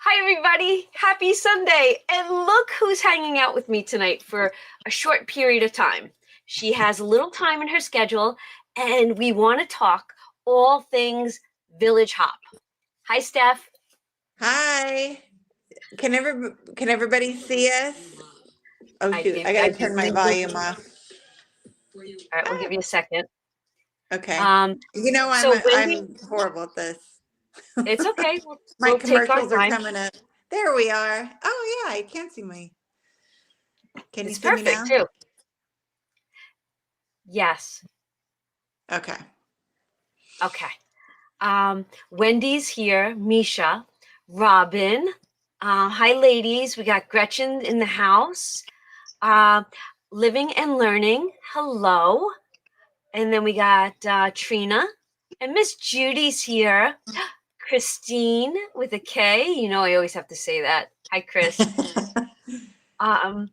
Hi, everybody. Happy Sunday. And look who's hanging out with me tonight for a short period of time. She has a little time in her schedule, and we want to talk all things Village Hop. Hi, Steph. Hi. Can everybody see us? Oh shoot, I I gotta did turn my leave this. volume off. All right, we'll give you a second. Okay. Um, You know so Wendy, I'm horrible at this. it's okay. We'll, My we'll take our commercials are time. coming up. There we are. Oh yeah, I can't see me. Can you It's see me perfect now? too. Yes. Okay. Okay. Wendy's here, Misha, Robin. Hi, ladies. We got Gretchen in the house. Uh, Living and Learning. Hello. And then we got Trina. And Miss Judy's here. Christine with a K. You know, I always have to say that. Hi, Chris. Um,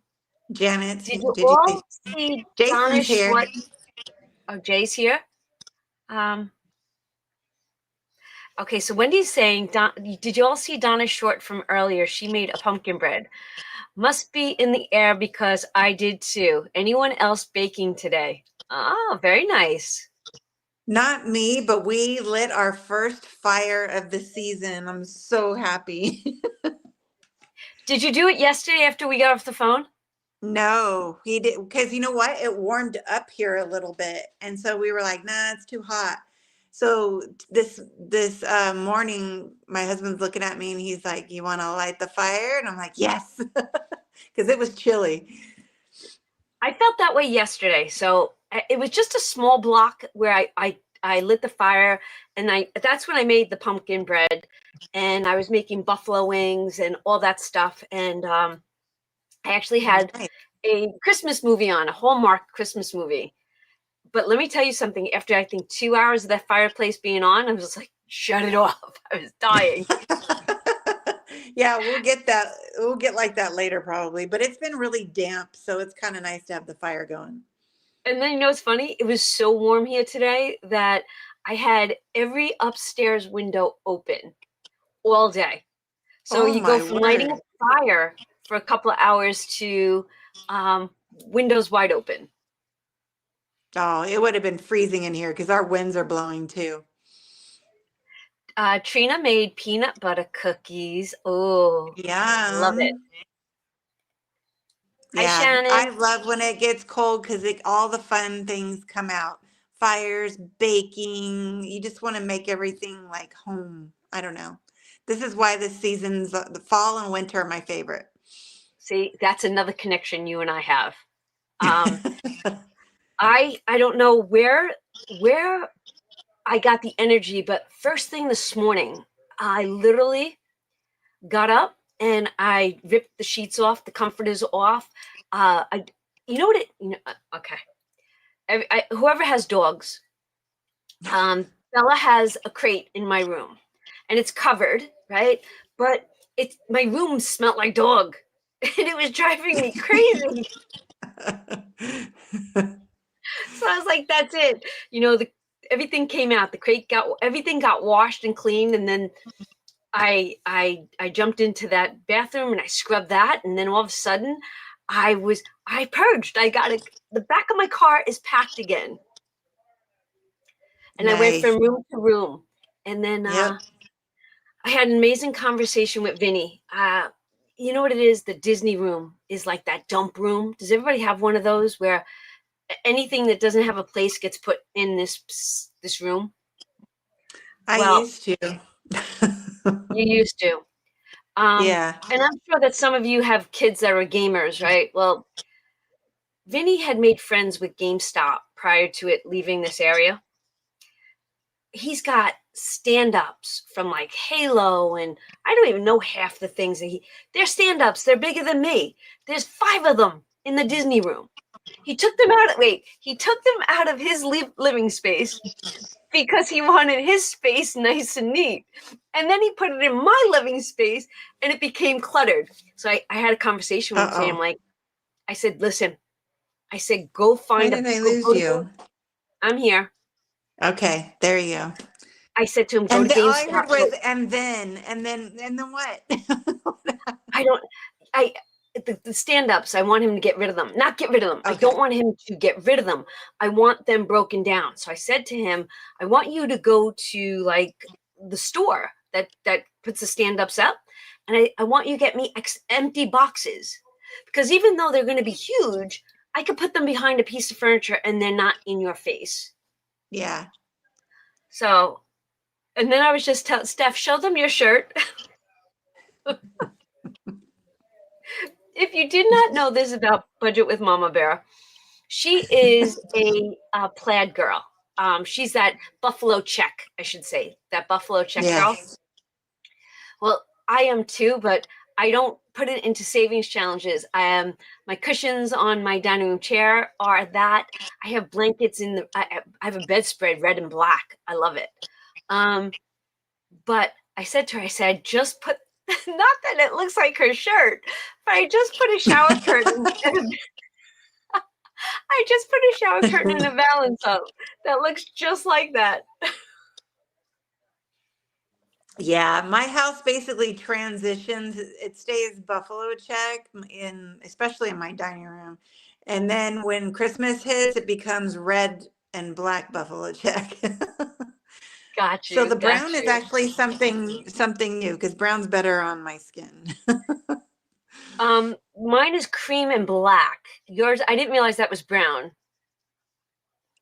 Janet, did you did you say all see Donna Jason's here? Schwartz? Oh, Jay's here. Um, Okay, so Wendy's saying, did you all see Donna Short from earlier? She made a pumpkin bread. Must be in the air because I did too. Anyone else baking today? Oh, very nice. Not me, but we lit our first fire of the season. I'm so happy. Did you do it yesterday after we got off the phone? No, he did because you know what? It warmed up here a little bit, and so we were like, "Nah, it's too hot." So this morning, my husband's looking at me and he's like, "You want to light the fire?" And I'm like, "Yes," because it was chilly. I felt that way yesterday. So it was just a small block where I lit the fire, and that's when I made the pumpkin bread, and I was making buffalo wings and all that stuff. And I actually had Nice. a Christmas movie on, a Hallmark Christmas movie. But let me tell you something. After I think 2 hours of that fireplace being on, I was just like, shut it off. I was dying. Yeah, we'll get that. We'll get like that later probably, but it's been really damp, so it's kind of nice to have the fire going. And then you know what's funny? It was so warm here today that I had every upstairs window open all day. So Oh you go my from lighting a word. fire for a couple of hours to windows wide open. Oh, it would have been freezing in here because our winds are blowing too. Trina made peanut butter cookies. Oh, love it. Yum. Hi, Yeah, Shannon. I love when it gets cold because all the fun things come out. Fires, baking. You just want to make everything like home. I don't know. This is why the seasons, the fall and winter are my favorite. See, that's another connection you and I have. Um, I don't know where I got the energy, but first thing this morning, I literally got up and I ripped the sheets off, the comforters off. I, you know what it, you know, okay. Whoever has dogs, Bella has a crate in my room, and it's covered, right? But it's my room smelled like dog, and it was driving me crazy. So I was like, "That's it." You know, everything came out. The crate got everything got washed and cleaned, and then I jumped into that bathroom and I scrubbed that, and then all of a sudden, I purged. I got it. The back of my car is packed again, and I went Nice. from room to room, and then Yep. I had an amazing conversation with Vinny. You know what it is? The Disney room is like that dump room. Does everybody have one of those where anything that doesn't have a place gets put in this room? I Well, used to. you used to. Yeah. And I'm sure that some of you have kids that are gamers, right? Well, Vinny had made friends with GameStop prior to it leaving this area. He's got stand-ups from like Halo, and I don't even know half the things they're stand-ups. They're bigger than me. There's 5 of them in the Disney room. He took them out of his living space because he wanted his space nice and neat. And then he put it in my living space and it became cluttered. So I had a conversation with him today. Uh-oh. I said, listen, I said, go Why find did I go lose to, you? I'm here. Okay, there you go. I said to him, go And to then all I GameStop. heard was, and then what? I don't, I, the stand-ups, I want him to get rid of them. Not get rid of them. I Okay. don't want him to get rid of them. I want them broken down. So I said to him, I want you to go to like the store that puts the stand-ups up. And I want you to get me empty boxes. Because even though they're going to be huge, I could put them behind a piece of furniture and they're not in your face. Yeah. So, and then I was just telling Steph, show them your shirt. If you did not know this about Budget with Mama Bear, she is a plaid girl. She's that buffalo check, I should say, that buffalo check girl. Yes. Well, I am too, but I don't put it into savings challenges. I am my cushions on my dining room chair are that. I have blankets in the. I have a bedspread, red and black. I love it. But I said to her, I said, just put. Not that it looks like her shirt, but I just put a shower curtain. I just put a shower curtain and a valance up that looks just like that. Yeah, my house basically transitions. It stays buffalo check especially in my dining room. And then when Christmas hits, it becomes red and black buffalo check. Got So you. the Got brown is you. actually something new because brown's better on my skin. Mine is cream and black. Yours, I didn't realize that was brown.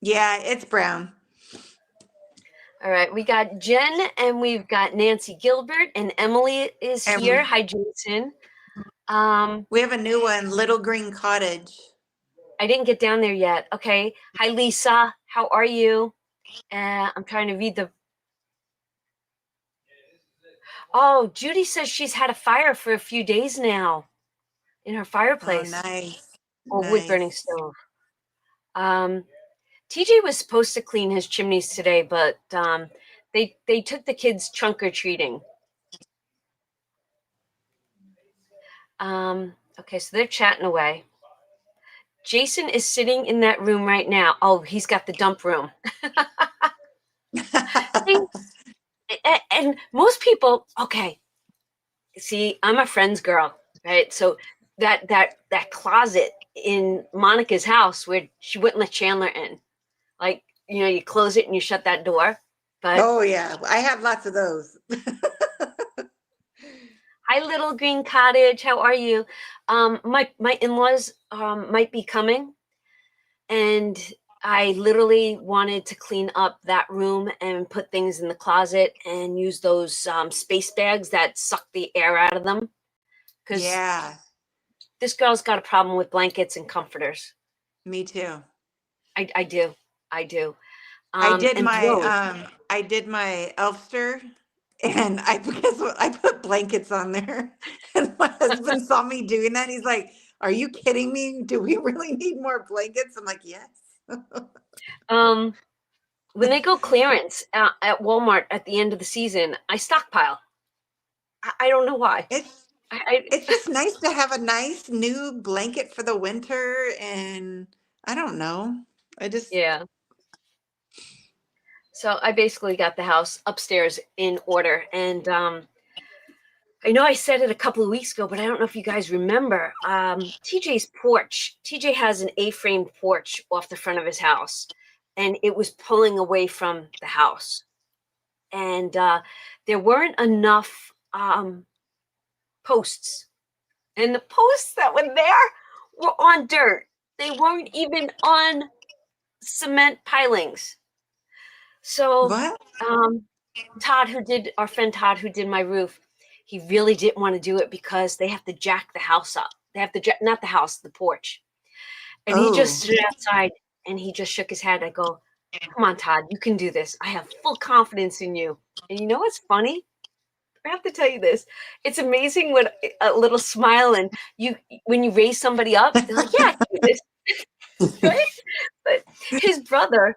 Yeah, it's brown. All right, we got Jen and we've got Nancy Gilbert and Emily is And here. Hi, Jason. we have a new one, Little Green Cottage. I didn't get down there yet. Okay. Hi, Lisa. How are you? I'm trying to read the. Oh, Judy says she's had a fire for a few days now in her Oh, fireplace nice. or wood burning Nice. stove. TJ was supposed to clean his chimneys today, but they took the kids trunk or treating. Okay, so they're chatting away. Jason is sitting in that room right now. Oh, he's got the dump room. And most people, okay. See, I'm a friend's girl, right? So that closet in Monica's house where she wouldn't let Chandler in, like, you close it and you shut that door. But Oh yeah, I have lots of those. hi, Little Green Cottage. How are you? My in-laws might be coming, and I literally wanted to clean up that room and put things in the closet and use those space bags that suck the air out of them. Because Yeah, this girl's got a problem with blankets and comforters. me too. I do. I did And my throws. I did my Elfster, and because I put blankets on there, and my husband saw me doing that. He's like, "Are you kidding me? Do we really need more blankets?" I'm like, "Yes." When they go clearance at Walmart at the end of the season, I stockpile. I don't know why. It's just nice to have a nice new blanket for the winter, and I don't know. Yeah. So I basically got the house upstairs in order. And I know I said it a couple of weeks ago, but I don't know if you guys remember. TJ's porch. TJ has an A-frame porch off the front of his house, and it was pulling away from the house. And there weren't enough posts. And the posts that were there were on dirt. They weren't even on cement pilings. So What? our friend Todd, who did my roof, he really didn't want to do it because they have to jack the house up. They have to not the house, the porch. And he just stood outside and he just shook his head. I go, come on, Todd, you can do this. I have full confidence in you. And you know what's funny? I have to tell you this. It's amazing what a little smile and when you raise somebody up, they're like, yeah, I can do this. Right? But his brother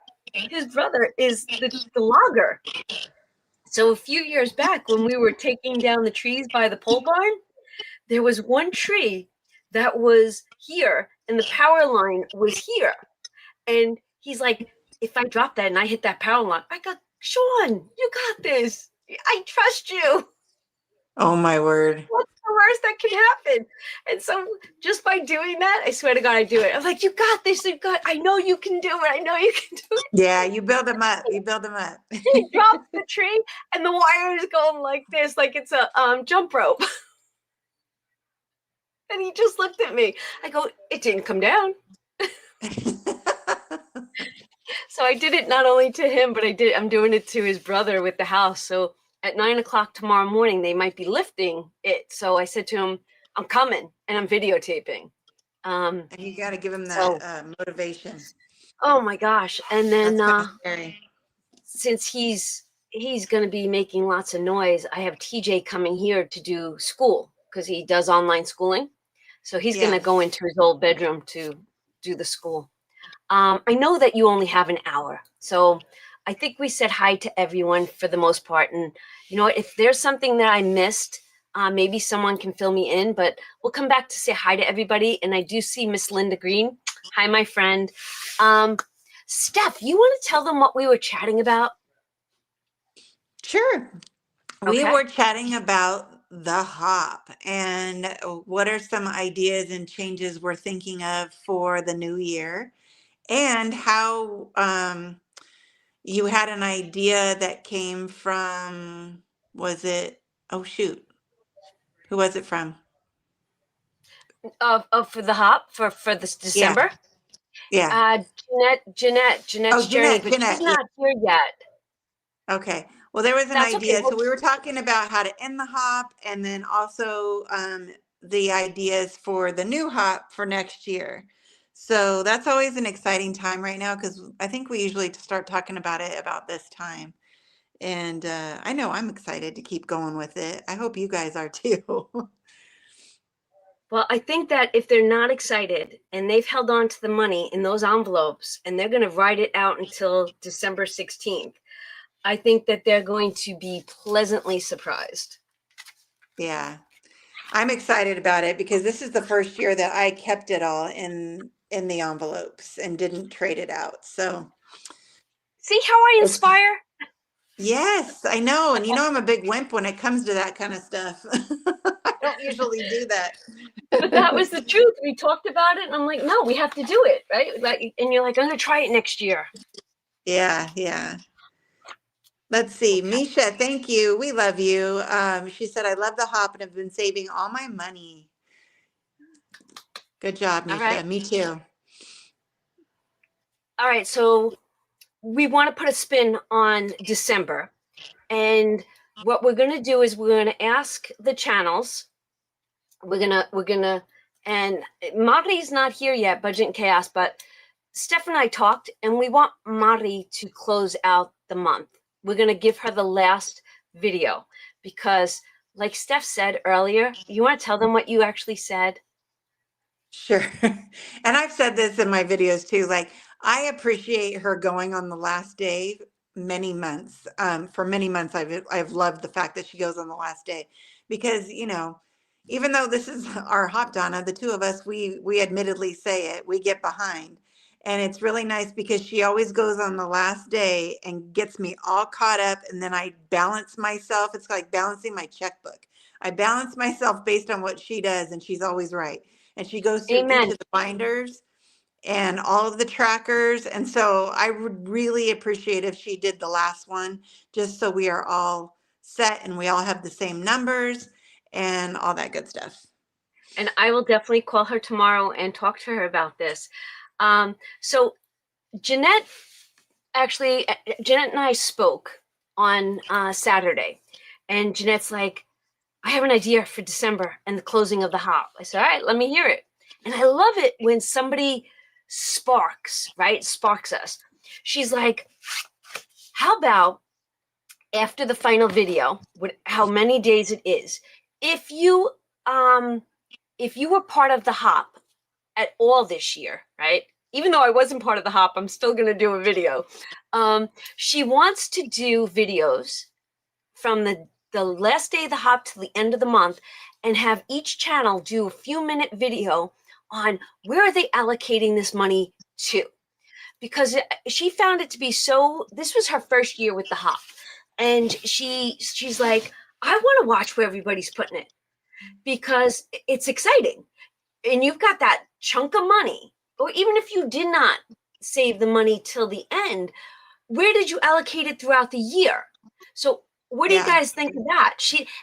is the logger. So a few years back when we were taking down the trees by the pole barn, there was one tree that was here and the power line was here. And he's like, if I drop that and I hit that power line, I got Sean, you got this. I trust you. Oh my word. What's the worst that can happen? And so just by doing that, I swear to God, I do it. I'm like, you got this. I know you can do it. I know you can do it. Yeah, you build them up. You build them up. He drops the tree and the wire is going like this, like it's a jump rope. And he just looked at me. I go, it didn't come down. So I did it not only to him, but I'm doing it to his brother with the house. So at 9 o'clock tomorrow morning, they might be lifting it. So I said to him, I'm coming and I'm videotaping. And you got to give him that motivation. Oh my gosh. And then That's scary. Since he's going to be making lots of noise, I have TJ coming here to do school because he does online schooling. So he's going to go into his old bedroom to do the school. I know that you only have an hour. So I think we said hi to everyone for the most part. And, you know, if there's something that I missed, maybe someone can fill me in. But we'll come back to say hi to everybody. And I do see Miss Linda Green. Hi, my friend. Steph, you want to tell them what we were chatting about? Sure. We Okay. were chatting about the hop and what are some ideas and changes we're thinking of for the new year, and how you had an idea that came from, was it, oh shoot, who was it from? For the hop for this December. Yeah. Jeanette's journey, but Jeanette, she's not here yet. Okay. Well, there was an That's idea. okay. So we were talking about how to end the hop, and then also the ideas for the new hop for next year. So that's always an exciting time right now, because I think we usually start talking about it about this time. And I know I'm excited to keep going with it. I hope you guys are too. Well, I think that if they're not excited and they've held on to the money in those envelopes and they're going to write it out until December 16th, I think that they're going to be pleasantly surprised. Yeah. I'm excited about it because this is the first year that I kept it all in the envelopes and didn't trade it out. So see how I inspire? Yes, I know. And you know, I'm a big wimp when it comes to that kind of stuff. I don't usually do that. But that was the truth. We talked about it and I'm like, no, we have to do it, right? Like, and you're like, I'm going to try it next year. Yeah, yeah. Let's see. Misha, thank you. We love you. She said, I love the hop and have been saving all my money. Good job, Misha. Right. Me too. All right. So we want to put a spin on December. And what we're going to do is we're going to ask the channels. We're going to, and Mari's not here yet, Budget and Chaos, but Steph and I talked and we want Mari to close out the month. We're going to give her the last video because like Steph said earlier, you want to tell them what you actually said? Sure. And I've said this in my videos too. Like, I appreciate her going on the last day many months. For many months, I've loved the fact that she goes on the last day because, you know, even though this is our hop Donna, the two of us, we admittedly say it, we get behind. And it's really nice because she always goes on the last day and gets me all caught up. And then I balance myself. It's like balancing my checkbook. I balance myself based on what she does, and she's always right. And she goes through each of the binders and all of the trackers. And so I would really appreciate if she did the last one, just so we are all set and we all have the same numbers and all that good stuff. And I will definitely call her tomorrow and talk to her about this. So Jeanette and I spoke on Saturday, and Jeanette's like, I have an idea for December and the closing of the hop. I said, all right, let me hear it. And I love it when somebody sparks us. She's like, how about after the final video, how many days it is, if you were part of the hop at all this year, right? Even though I wasn't part of the hop, I'm still going to do a video. She wants to do videos from the last day of the hop to the end of the month and have each channel do a few minute video on where are they allocating this money to. because she found it to be so. This was her first year with the hop, and she's like, I want to watch where everybody's putting it because it's exciting, and you've got that chunk of money, or even if you did not save the money till the end, where did you allocate it throughout the year? So what do you Yeah. guys think of that?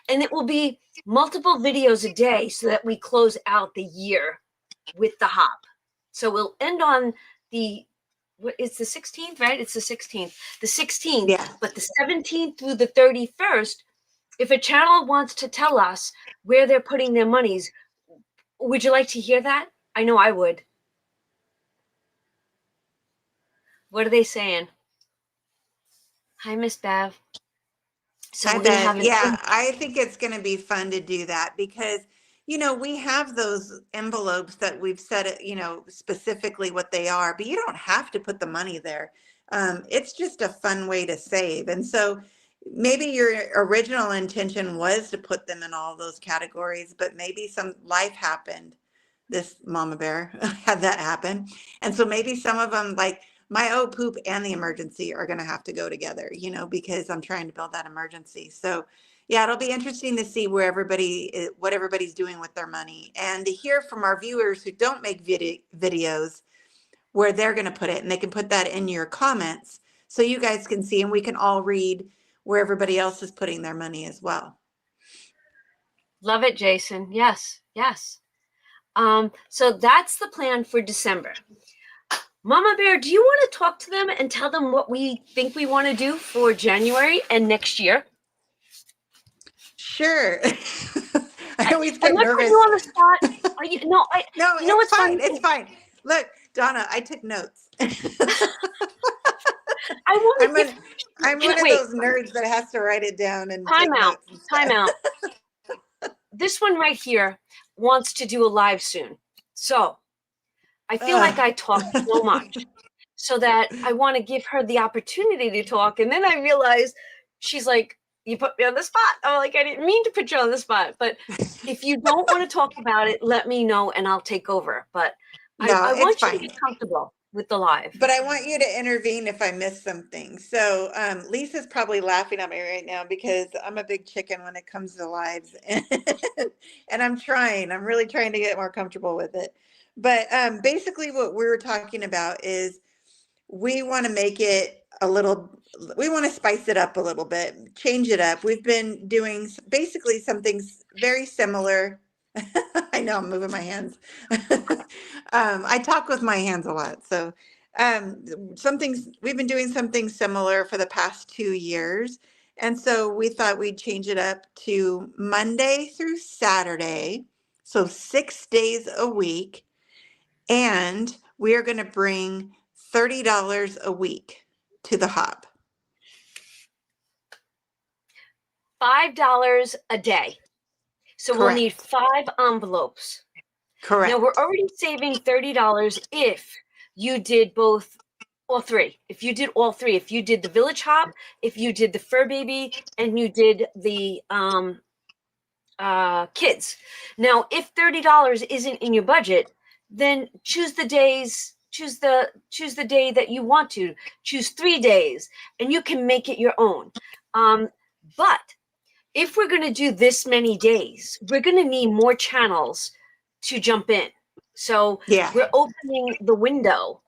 And it will be multiple videos a day so that we close out the year with the hop. So we'll end on it's the 16th, right? It's the 16th. The 16th, Yeah. but the 17th through the 31st, if a channel wants to tell us where they're putting their monies, would you like to hear that? I know I would. What are they saying? Hi, Miss Bev. So Hi, we're going to Bev. have Yeah, I think it's going to be fun to do that because, we have those envelopes that we've set it, specifically what they are, but you don't have to put the money there. It's just a fun way to save. And so maybe your original intention was to put them in all those categories, but maybe some life happened. This mama bear had that happen. And so maybe some of them, like my poop and the emergency, are going to have to go together, because I'm trying to build that emergency. So yeah, it'll be interesting to see where what everybody's doing with their money, and to hear from our viewers who don't make videos where they're going to put it, and they can put that in your comments so you guys can see, and we can all read where everybody else is putting their money as well. Love it, Jason. Yes, yes. So that's the plan for December. Mama Bear, do you want to talk to them and tell them what we think we want to do for January and next year? Sure. I always get I'm not nervous. putting you on the spot. No, What's fine. funny? It's fine. Look, Donna, I took notes. I want to I'm one of those nerds that has to write it down and take notes and stuff. Time out. This one right here wants to do a live soon. So I feel like I talk so much so that I want to give her the opportunity to talk. And then I realize she's like, you put me on the spot. I'm like, I didn't mean to put you on the spot. But if you don't want to talk about it, let me know and I'll take over. But I want you to get comfortable with the live. But I want you to intervene if I miss something. So Lisa's probably laughing at me right now because I'm a big chicken when it comes to lives. And I'm really trying to get more comfortable with it. But basically what we were talking about is we want to make it we want to spice it up a little bit, change it up. We've been doing basically something very similar. I know I'm moving my hands. I talk with my hands a lot. So we've been doing something similar for the past 2 years. And so we thought we'd change it up to Monday through Saturday. So 6 days a week. And we are going to bring $30 a week to the hop. $5 a day. So Correct. We'll need 5 envelopes. Correct. Now we're already saving $30 if you did all three. If you did all three, if you did the Village Hop, if you did the Fur Baby, and you did the kids. Now, if $30 isn't in your budget, then choose the days. Choose the day that you want to. Choose 3 days, and you can make it your own. But if we're going to do this many days, we're going to need more channels to jump in. So we're opening the window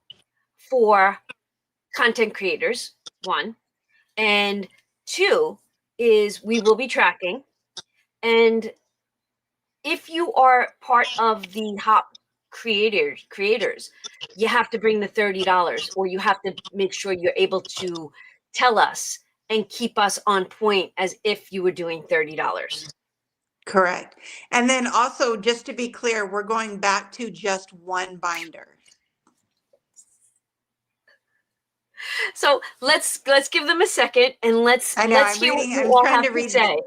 for content creators, 1. And 2 is we will be tracking. And if you are part of the hop creators, you have to bring the $30, or you have to make sure you're able to tell us and keep us on point as if you were doing $30. Correct. And then also, just to be clear, we're going back to just one binder. So let's give them a second and let's hear what you all have to say.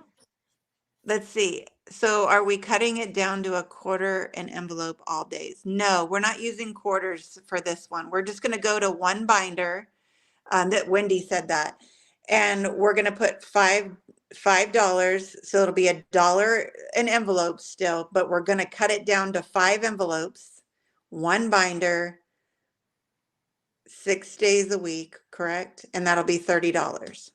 Let's see. So are we cutting it down to a quarter an envelope all days? No, we're not using quarters for this one. We're just going to go to one binder. That Wendy said that. And we're going to put $5. So it'll be $1 an envelope still, but we're going to cut it down to 5 envelopes, one binder, 6 days a week, correct? And that'll be $30.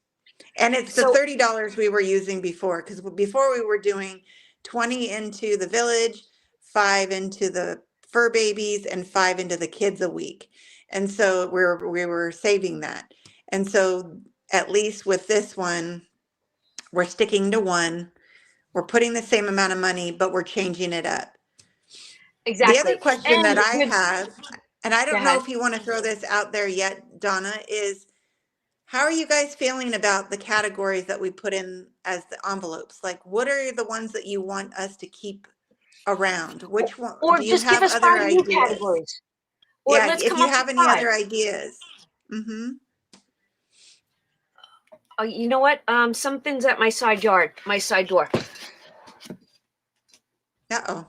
And it's the So $30 we were using before, because before we were doing 20 into the village, 5 into the fur babies, and 5 into the kids a week. And so we were saving that. And so at least with this one, we're sticking to one. We're putting the same amount of money, but we're changing it up. The other exactly. question that And I with, have, and I go don't know ahead. if you want to throw this out there yet, Donna, is how are you guys feeling about the categories that we put in as the envelopes? Like, what are the ones that you want us to keep around? Which one, Or do you just give have us other 5 new ideas? categories. Or Yeah, let's if come you up with have any 5. other ideas. Mm-hmm. You know what? Something's at my side yard, my side door. Uh-oh.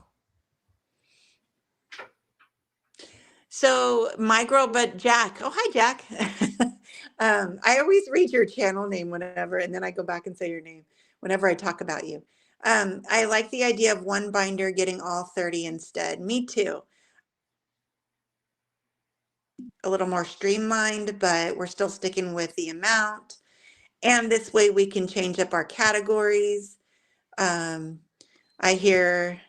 So my girl, but Jack. Oh, hi, Jack. I always read your channel name whenever, and then I go back and say your name whenever I talk about you. I like the idea of one binder getting all 30 instead. Me too. A little more streamlined, but we're still sticking with the amount. And this way we can change up our categories. I hear,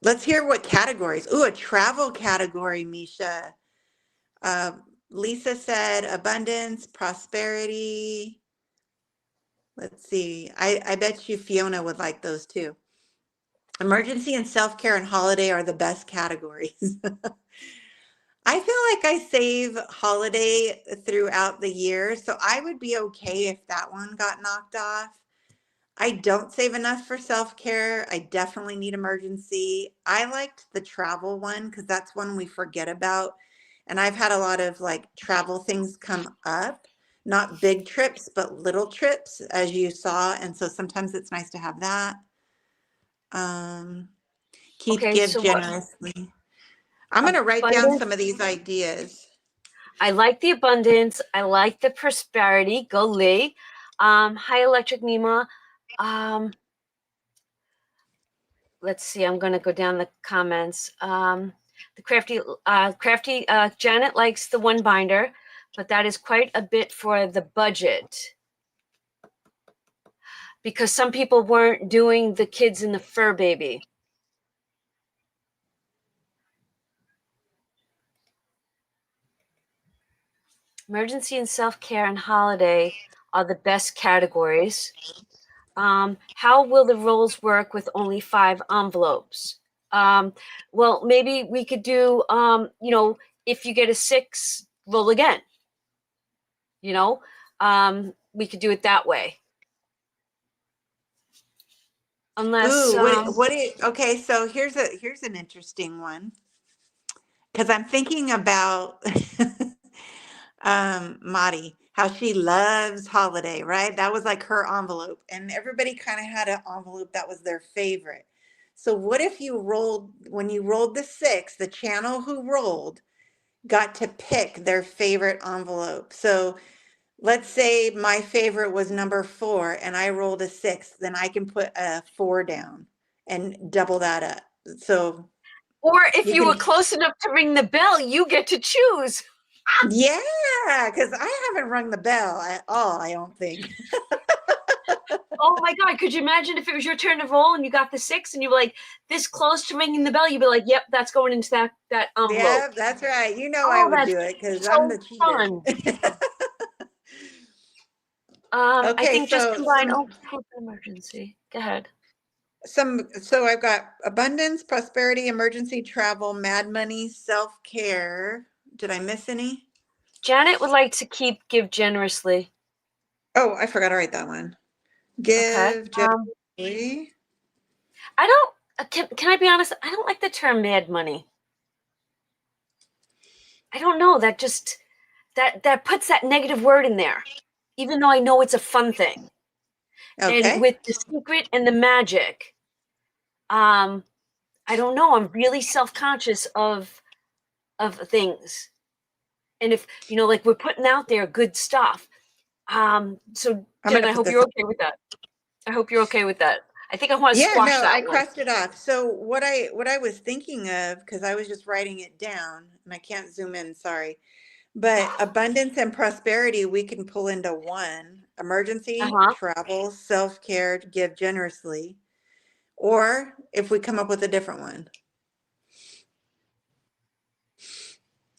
let's hear what categories. Ooh, a travel category, Misha. Uh, Lisa said abundance, prosperity. Let's see. I bet you Fiona would like those too. Emergency and self-care and holiday are the best categories. I feel like I save holiday throughout the year, so I would be okay if that one got knocked off. I don't save enough for self-care. I definitely need emergency. I liked the travel one because that's one we forget about. And I've had a lot of like travel things come up, not big trips, but little trips, as you saw. And so sometimes it's nice to have that. Um, keep, Okay, give so what? generously. I'm going to write down Abundance. some of these ideas. I like the abundance. I like the prosperity. Go Lee. High electric Nima. Let's see. I'm going to go down the comments. The crafty Janet likes the one binder, but that is quite a bit for the budget because some people weren't doing the kids and the fur baby. Emergency and self-care and holiday are the best categories. How will the rolls work with only 5 envelopes? Well, maybe we could do, if you get a 6, roll again. We could do it that way. Unless, Ooh, okay, so here's an interesting one. Because I'm thinking about Madi, how she loves holiday, right? That was like her envelope, and everybody kind of had an envelope that was their favorite. So what if when you rolled the 6, the channel who rolled got to pick their favorite envelope. So let's say my favorite was number 4 and I rolled a 6, then I can put a 4 down and double that up. So or if you you were can, close enough to ring the bell, you get to choose. yeah, because I haven't rung the bell at all, I don't think. Oh my God, could you imagine if it was your turn to roll and you got the 6 and you were like this close to ringing the bell? You'd be like, yep, that's going into that envelope. Yeah, that's right. You know I Oh, would that's do it because I'm so the cheater. fun. I Okay, think just so combine. Oh, hope emergency. Go ahead. so I've got abundance, prosperity, emergency, travel, mad money, self-care. Did I miss any? Janet would like to give generously. Oh, I forgot to write that one. Okay. Give generously. I don't. Can I be honest? I don't like the term mad money. I don't know. That just that puts that negative word in there, even though I know it's a fun thing. And Okay. with the secret and the magic, I don't know. I'm really self-conscious of things. And if like we're putting out there good stuff. So I'm Jen, gonna I put hope this you're on. okay with that. I hope you're okay with that. I think I want to Yeah, squash no, that I one. crossed it off. So what I was thinking of, because I was just writing it down and I can't zoom in, sorry. But abundance and prosperity, we can pull into one: emergency, Uh-huh. travel, self-care, give generously. Or if we come up with a different one.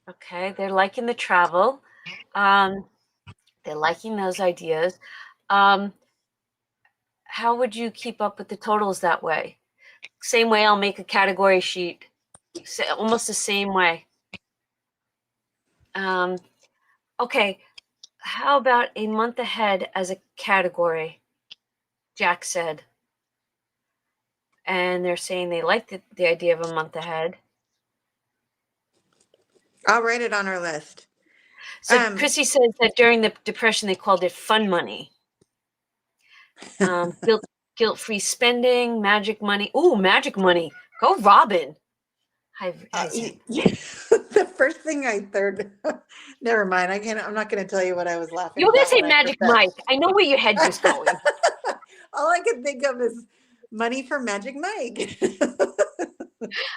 Okay, they're liking the travel. They're liking those ideas. Um, how would you keep up with the totals that way? Same way I'll make a category sheet, almost the same way. Okay, how about a month ahead as a category? Jack said. And they're saying they like the idea of a month ahead. I'll write it on our list. So Chrissy says that during the Depression, they called it fun money. Guilt-free spending, magic money. Ooh, magic money. Go Robin. The first thing I third, never mind. I'm not going to tell you what I was laughing You're going to about. say Magic Mike. I know where your head was going. All I can think of is money for Magic Mike.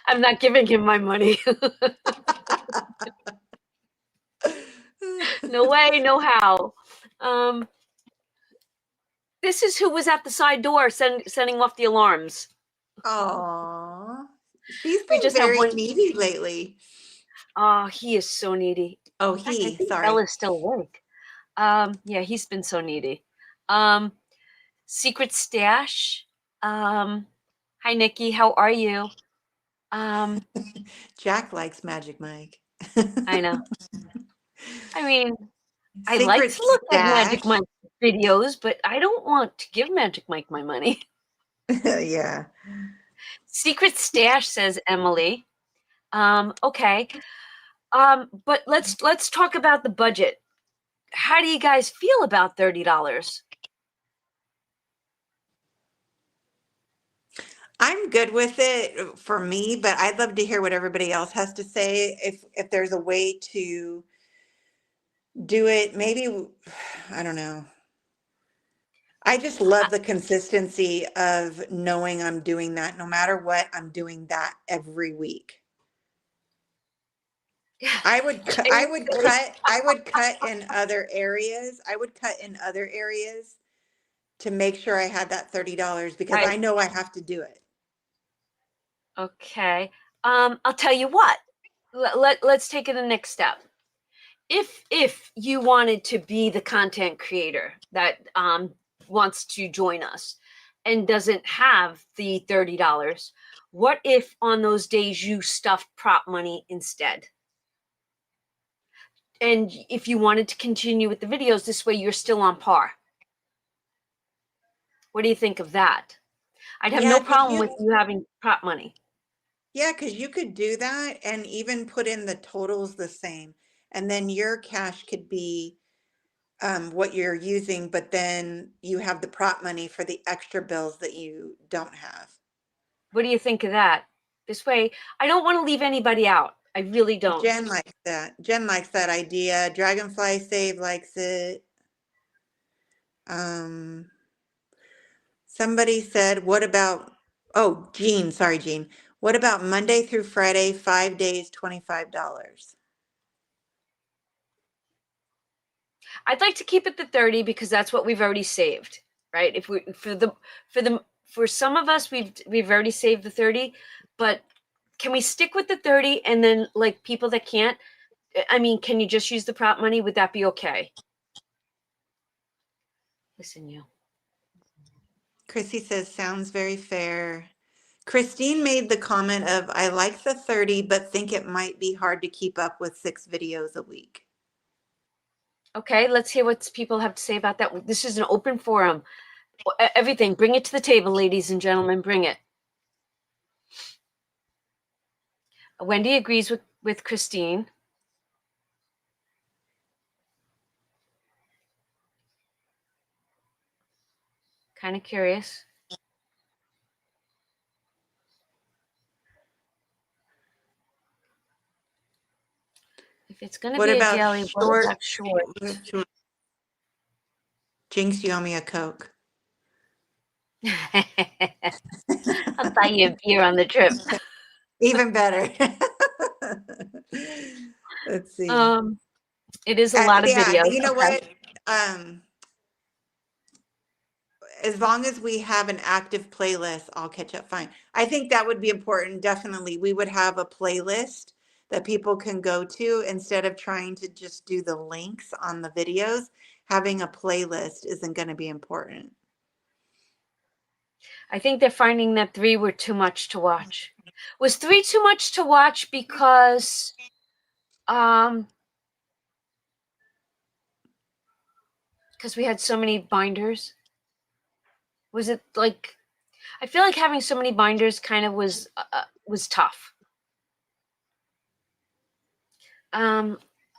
I'm not giving him my money. No way, no how. This is who was at the side door sending off the alarms. Aww. She's been very needy lately. Oh, he is so needy. Oh, I think sorry. Bella's still awake. Yeah, he's been so needy. Secret stash. Hi, Nikki. How are you? Jack likes Magic Mike. I know. I mean, I like to look at Magic Mike videos, but I don't want to give Magic Mike my money. Yeah. Secret stash, says Emily. Okay. But let's talk about the budget. How do you guys feel about $30? I'm good with it for me, but I'd love to hear what everybody else has to say. If there's a way to do it, maybe, I don't know. I just love the consistency of knowing I'm doing that. No matter what, I'm doing that every week. I would cut in other areas. I would cut in other areas to make sure I had that $30 because I know I have to do it. Okay. I'll tell you what. Let's take it the next step. If you wanted to be the content creator that wants to join us and doesn't have the $30, what if on those days you stuffed prop money instead? And if you wanted to continue with the videos, this way you're still on par. What do you think of that? I'd have no problem with you having prop money. Yeah, because you could do that and even put in the totals the same. And then your cash could be what you're using, but then you have the prop money for the extra bills that you don't have. What do you think of that? This way, I don't want to leave anybody out. I really don't. Jen likes that. Jen likes that idea. Dragonfly Save likes it. Somebody said, what about, oh, Jean, sorry, Jean. What about Monday through Friday, 5 days, $25? I'd like to keep it to 30 because that's what we've already saved, right? If we for some of us we've already saved the 30, but can we stick with the 30 and then like people that can't, I mean, can you just use the prop money? Would that be okay? Listen, you. Chrissy says, sounds very fair. Christine made the comment of, I like the 30, but think it might be hard to keep up with 6 videos a week. Okay, let's hear what people have to say about that. This is an open forum. Everything, bring it to the table, ladies and gentlemen, bring it. Wendy agrees with Christine. Kind of curious. If it's going to be a daily, what about short? Jinx, you owe me a Coke. I'll buy you a beer on the trip. Even better. Let's see. It is a lot of Yeah, videos. you know Okay. what? Um, as long as we have an active playlist, I'll catch up fine. I think that would be important. Definitely. We would have a playlist that people can go to instead of trying to just do the links on the videos. Having a playlist isn't going to be important. I think they're finding that 3 were too much to watch. Was 3 too much to watch because um we had so many binders? Was it like I feel like having so many binders kind of was tough.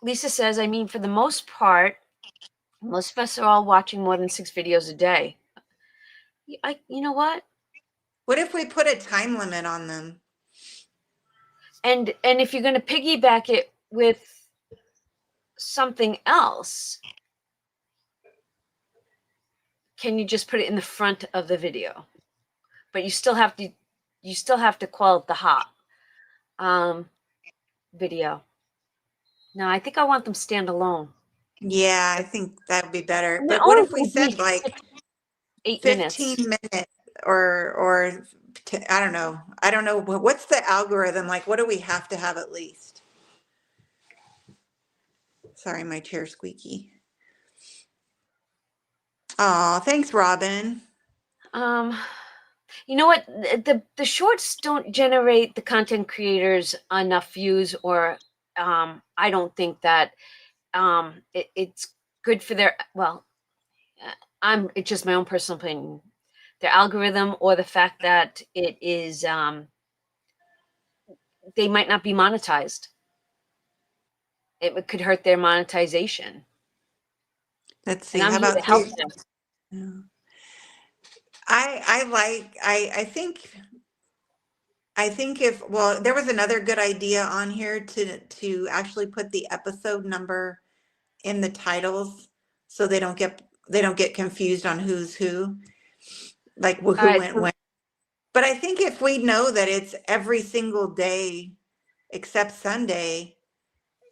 Lisa says, I mean, for the most part, most of us are all watching more than 6 videos a day. You know what? What if we put a time limit on them? And if you're going to piggyback it with something else, can you just put it in the front of the video? But you still have to call it the hot video. No, I think I want them standalone. Yeah, I think that would be better. And they're But what only if we going to be said like 8 15 minutes. minutes or I don't know. I don't know. What's the algorithm? Like, what do we have to have at least? Sorry, my chair squeaky. Oh, thanks, Robin. You know what? The shorts don't generate the content creators enough views, or I don't think that it's good for their it's just my own personal opinion. Their algorithm, or the fact that it is they might not be monetized. It could hurt their monetization. Let's And see. I'm How here to about help three? them. Yeah. I think if, well, there was another good idea on here to actually put the episode number in the titles so they don't get confused on who's who, like All who right. went when. But I think if we know that it's every single day except Sunday,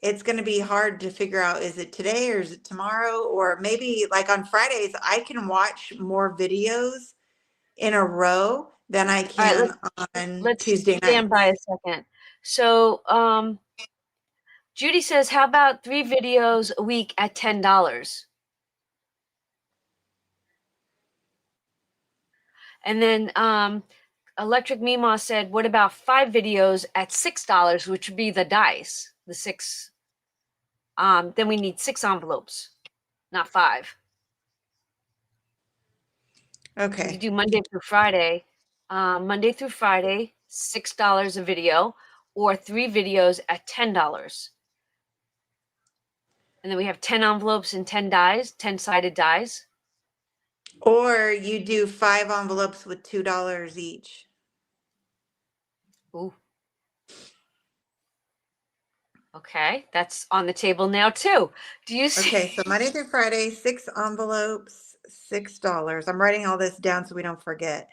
it's going to be hard to figure out, is it today or is it tomorrow? Or maybe like on Fridays, I can watch more videos in a row than I All right. can on Let's Tuesday stand nights. by a second. So, Judy says, how about 3 videos a week at $10? And then Electric Mima said, what about 5 videos at $6, which would be the dice, the 6. Then we need 6 envelopes, not 5. Okay. You do Monday through Friday. Monday through Friday, $6 a video, or 3 videos at $10. And then we have 10 envelopes and 10 dies, 10-sided dies. Or you do 5 envelopes with $2 each. Ooh. Okay, that's on the table now too. Do you see? Okay, so Monday through Friday, 6 envelopes, $6. I'm writing all this down so we don't forget.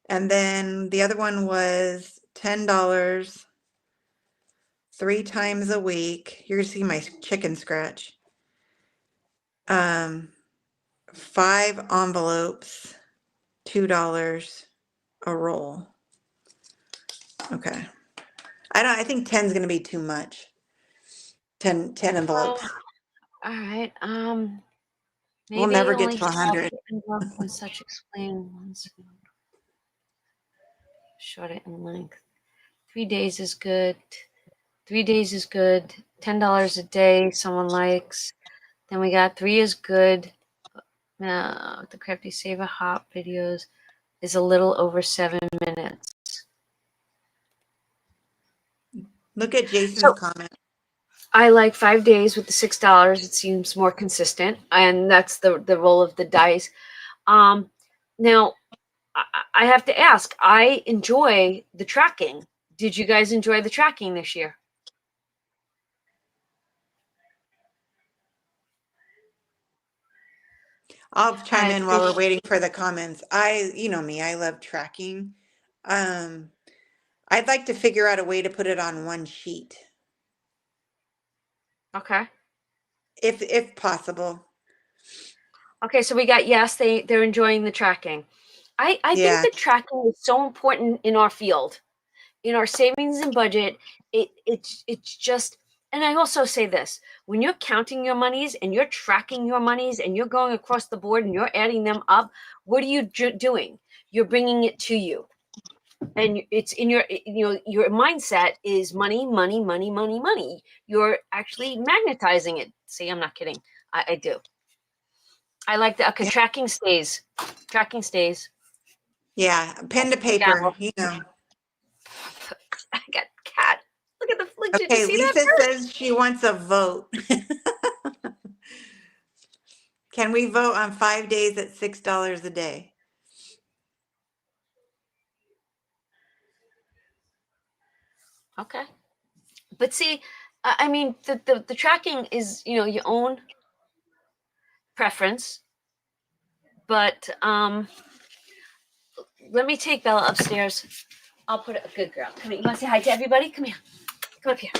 And then the other one was $10 3 times a week. You're gonna see my chicken scratch. 5 envelopes, $2 a roll. Okay. I think 10 is gonna be too much. 10 envelopes. All right. We'll Maybe never get only to half 100. the envelope when such explain once. Short it in length. 3 days is good. 3 days is good. $10 a day. Someone likes. Then we got 3 is good. The Crafty Saver Hop videos is a little over 7 minutes. Look at Jason's So comment. I like 5 days with the $6. It seems more consistent, and that's the role of the dice. Now I have to ask. I enjoy the tracking. Did you guys enjoy the tracking this year? I'll chime in while Three. we're waiting for the comments. You know me, I love tracking. Um, I'd like to figure out a way to put it on one sheet. Okay. if possible. Okay, so we got yes, they're enjoying the tracking. I think Yeah. that tracking is so important in our field, in our savings and budget. It's just, and I also say this: when you're counting your monies and you're tracking your monies and you're going across the board and you're adding them up, what are you doing? You're bringing it to you, and it's in your, your mindset is money, money, money, money, money. You're actually magnetizing it. See, I'm not kidding. I do. I like that. Okay, Yeah. tracking stays. Tracking stays. Yeah. Pen to paper, Gavel. you know. I got cat. Look at the look. Did you Okay, see that? Lisa says she wants a vote. Can we vote on 5 days at $6 a day? Okay. But see, I mean, the tracking is, your own preference. But let me take Bella upstairs. I'll put it. Good girl. Come here. You want to say hi to everybody? Come here. Come up here.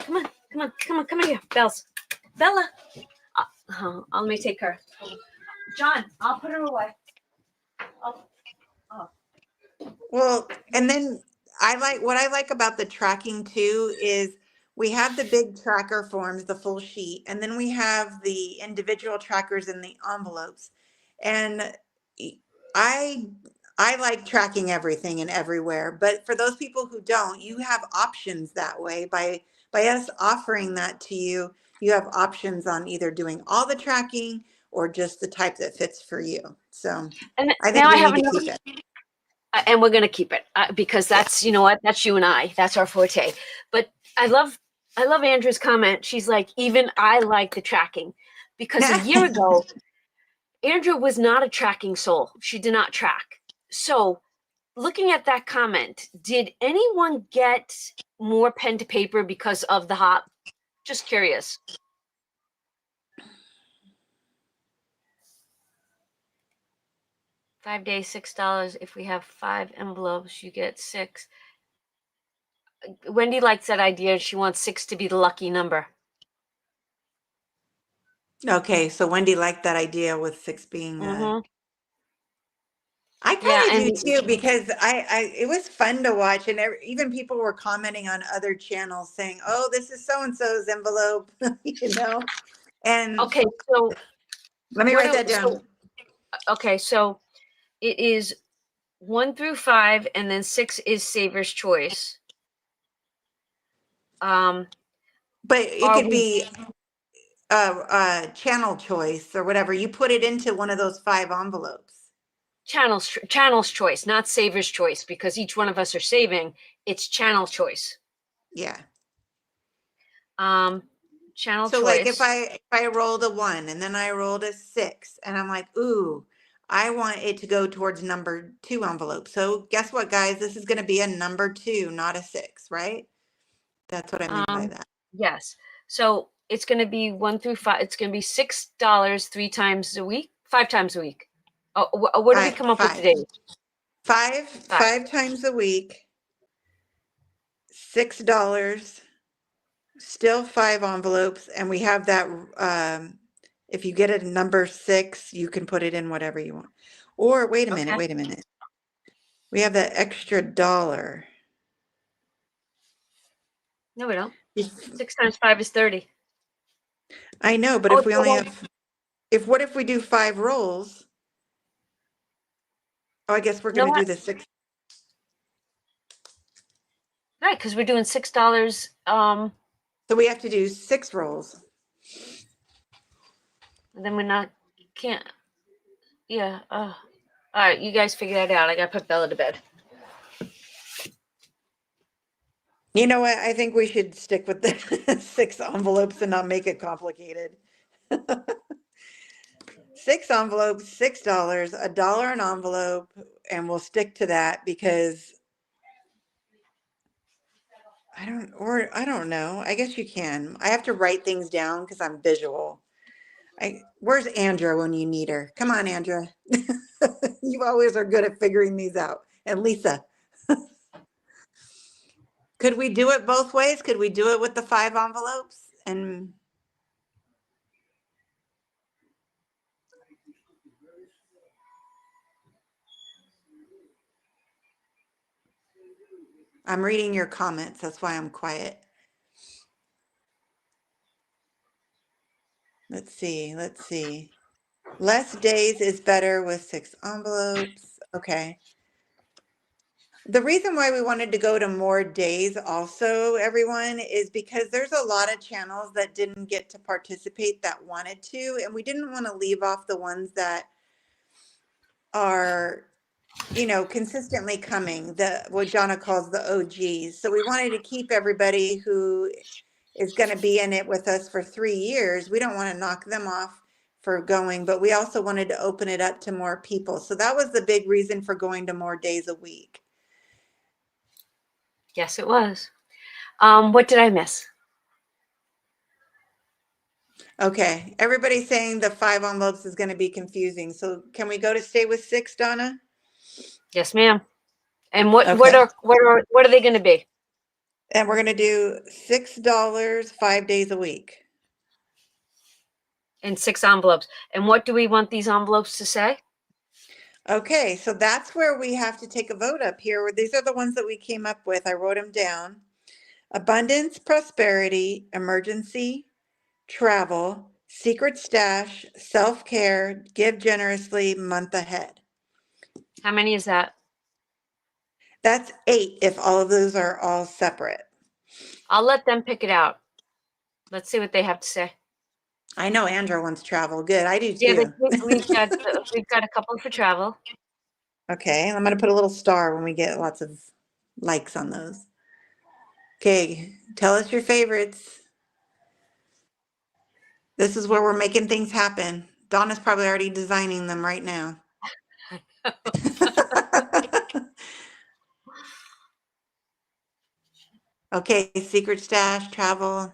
Come on. Come on. Come on. Come here, Bells. Bella. Let me take her. John, I'll put her away. Oh. Well, and then what I like about the tracking too is we have the big tracker forms, the full sheet, and then we have the individual trackers in the envelopes. And e- I I like tracking everything and everywhere, but for those people who don't, you have options that way by us offering that to you. You have options on either doing all the tracking or just the type that fits for you. So And I think now I we have need to another. keep it. And we're going to keep it because that's, what, that's you and I, that's our forte. But I love Andrew's comment. She's like, even I like the tracking, because a year ago Andrew was not a tracking soul. She did not track. So looking at that comment, did anyone get more pen to paper because of the hop? Just curious. 5 days, $6. If we have 5 envelopes, you get 6. Wendy likes that idea. She wants 6 to be the lucky number. Okay, so Wendy liked that idea with 6 being Mm-hmm. I Yeah, kind of and do too because it was fun to watch and even people were commenting on other channels saying, "Oh, this is so and so's envelope," you know. And okay, so let me what write do that down. okay, so it is 1 through 5, and then 6 is Saver's Choice. But it Are could we be channel choice or whatever. You put it into one of those 5 envelopes. channel's choice, not Saver's Choice, because each one of us are saving. It's channel choice. Yeah. Channel So like if choice. I rolled a 1 and then I rolled a 6 and I'm like, "Ooh, I want it to go towards number 2 envelope." So guess what, guys? This is going to be a number 2, not a 6, right? That's what I meant by that. Yes. So it's going to be 1 through 5. It's going to be $6 3 times a week, 5 times a week. Oh, what do we come up with 5. today? 5. 5 times a week, $6, still 5 envelopes, and we have that, if you get a number 6, you can put it in whatever you want. Or wait a minute, Okay. wait a minute. We have that extra dollar. No, we don't. If 6 times 5 is 30. I know, but Oh, if we only have, what if we do 5 rolls? Oh, I guess we're you know gonna do what? the 6. Right, because we're doing $6. So we have to do 6 rolls. Then we're not, can't. Yeah. All right, you guys figure that out. I got to put Bella to bed. You know what? I think we should stick with the 6 envelopes and not make it complicated. 6 envelopes, $6, $1 an envelope, and we'll stick to that because I don't know. I guess you can. I have to write things down because I'm visual. Where's Andra when you need her? Come on, Andra. You always are good at figuring these out. And Lisa. Could we do it both ways? Could we do it with the 5 envelopes? And I'm reading your comments. That's why I'm quiet. Let's see. Let's see. Less days is better with 6 envelopes. Okay. The reason why we wanted to go to more days also, everyone, is because there's a lot of channels that didn't get to participate that wanted to, and we didn't want to leave off the ones that are, consistently coming, the what Jonna calls the OGs. So we wanted to keep everybody who is going to be in it with us for 3 years. We don't want to knock them off for going, but we also wanted to open it up to more people. So that was the big reason for going to more days a week. Yes, it was. What did I miss? Okay, everybody's saying the 5 envelopes is going to be confusing. So can we go to stay with 6, Donna? Yes, ma'am. And what Okay. are they going to be? And we're going to do $6, 5 days a week. In 6 envelopes. And what do we want these envelopes to say? Okay, so that's where we have to take a vote up here. These are the ones that we came up with. I wrote them down. Abundance, prosperity, emergency, travel, secret stash, self-care, give generously, month ahead. How many is that? That's 8 if all of those are all separate. I'll let them pick it out. Let's see what they have to say. I know Andrew wants travel. Good, I do Yeah, too. we've got a couple for travel. Okay, I'm going to put a little star when we get lots of likes on those. Okay, tell us your favorites. This is where we're making things happen. Donna's probably already designing them right now. Okay, secret stash, travel.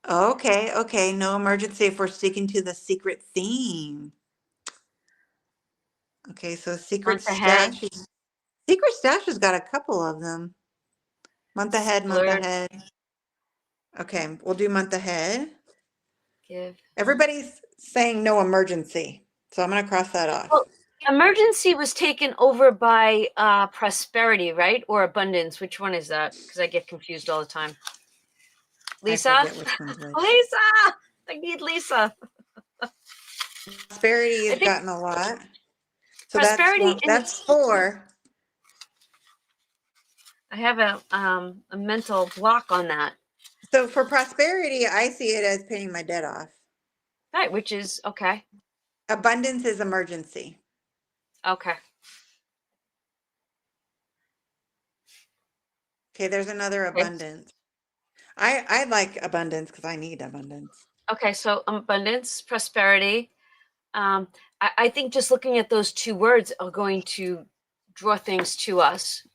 Okay, no emergency if we're sticking to the secret theme. Okay, so Month ahead. Secret stash has got a couple of them. Month ahead, month Splurge. ahead. Okay, we'll do month ahead. Give. Everybody's saying no emergency, so I'm going to cross that off. Well, emergency was taken over by prosperity, right? Or abundance. Which one is that? Because I get confused all the time. Lisa? I forget which one's which. Lisa! I need Lisa. Prosperity has gotten a lot. So prosperity that's 4. I have a mental block on that. So for prosperity, I see it as paying my debt off. Right, which is okay. Abundance is emergency. Okay. Okay, there's another abundance. I like abundance because I need abundance. Okay, so abundance, prosperity. I think just looking at those 2 words are going to draw things to us.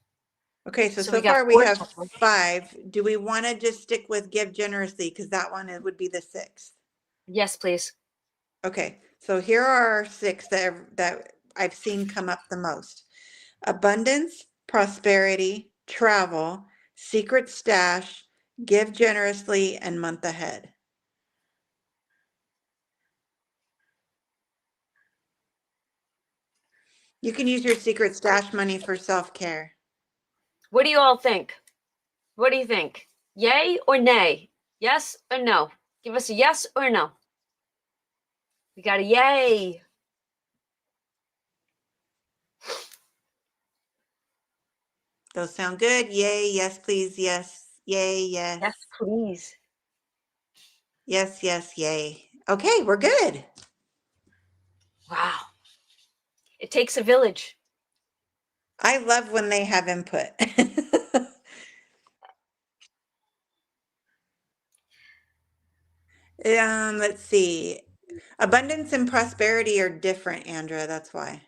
Okay, so we far we have total. 5. Do we want to just stick with give generously? Because that one it would be the 6th. Yes, please. Okay, so here are our 6 that I've seen come up the most. Abundance, prosperity, travel, secret stash, give generously, and month ahead. You can use your secret stash money for self-care. What do you all think? What do you think? Yay or nay? Yes or no? Give us a yes or no. We got a yay. Those sound good. Yay, yes, please, yes. Yay, yes. Yes, please. Yes, yes, yay. Okay, we're good. Wow. It takes a village. I love when they have input. Let's see. Abundance and prosperity are different, Andrea. That's why.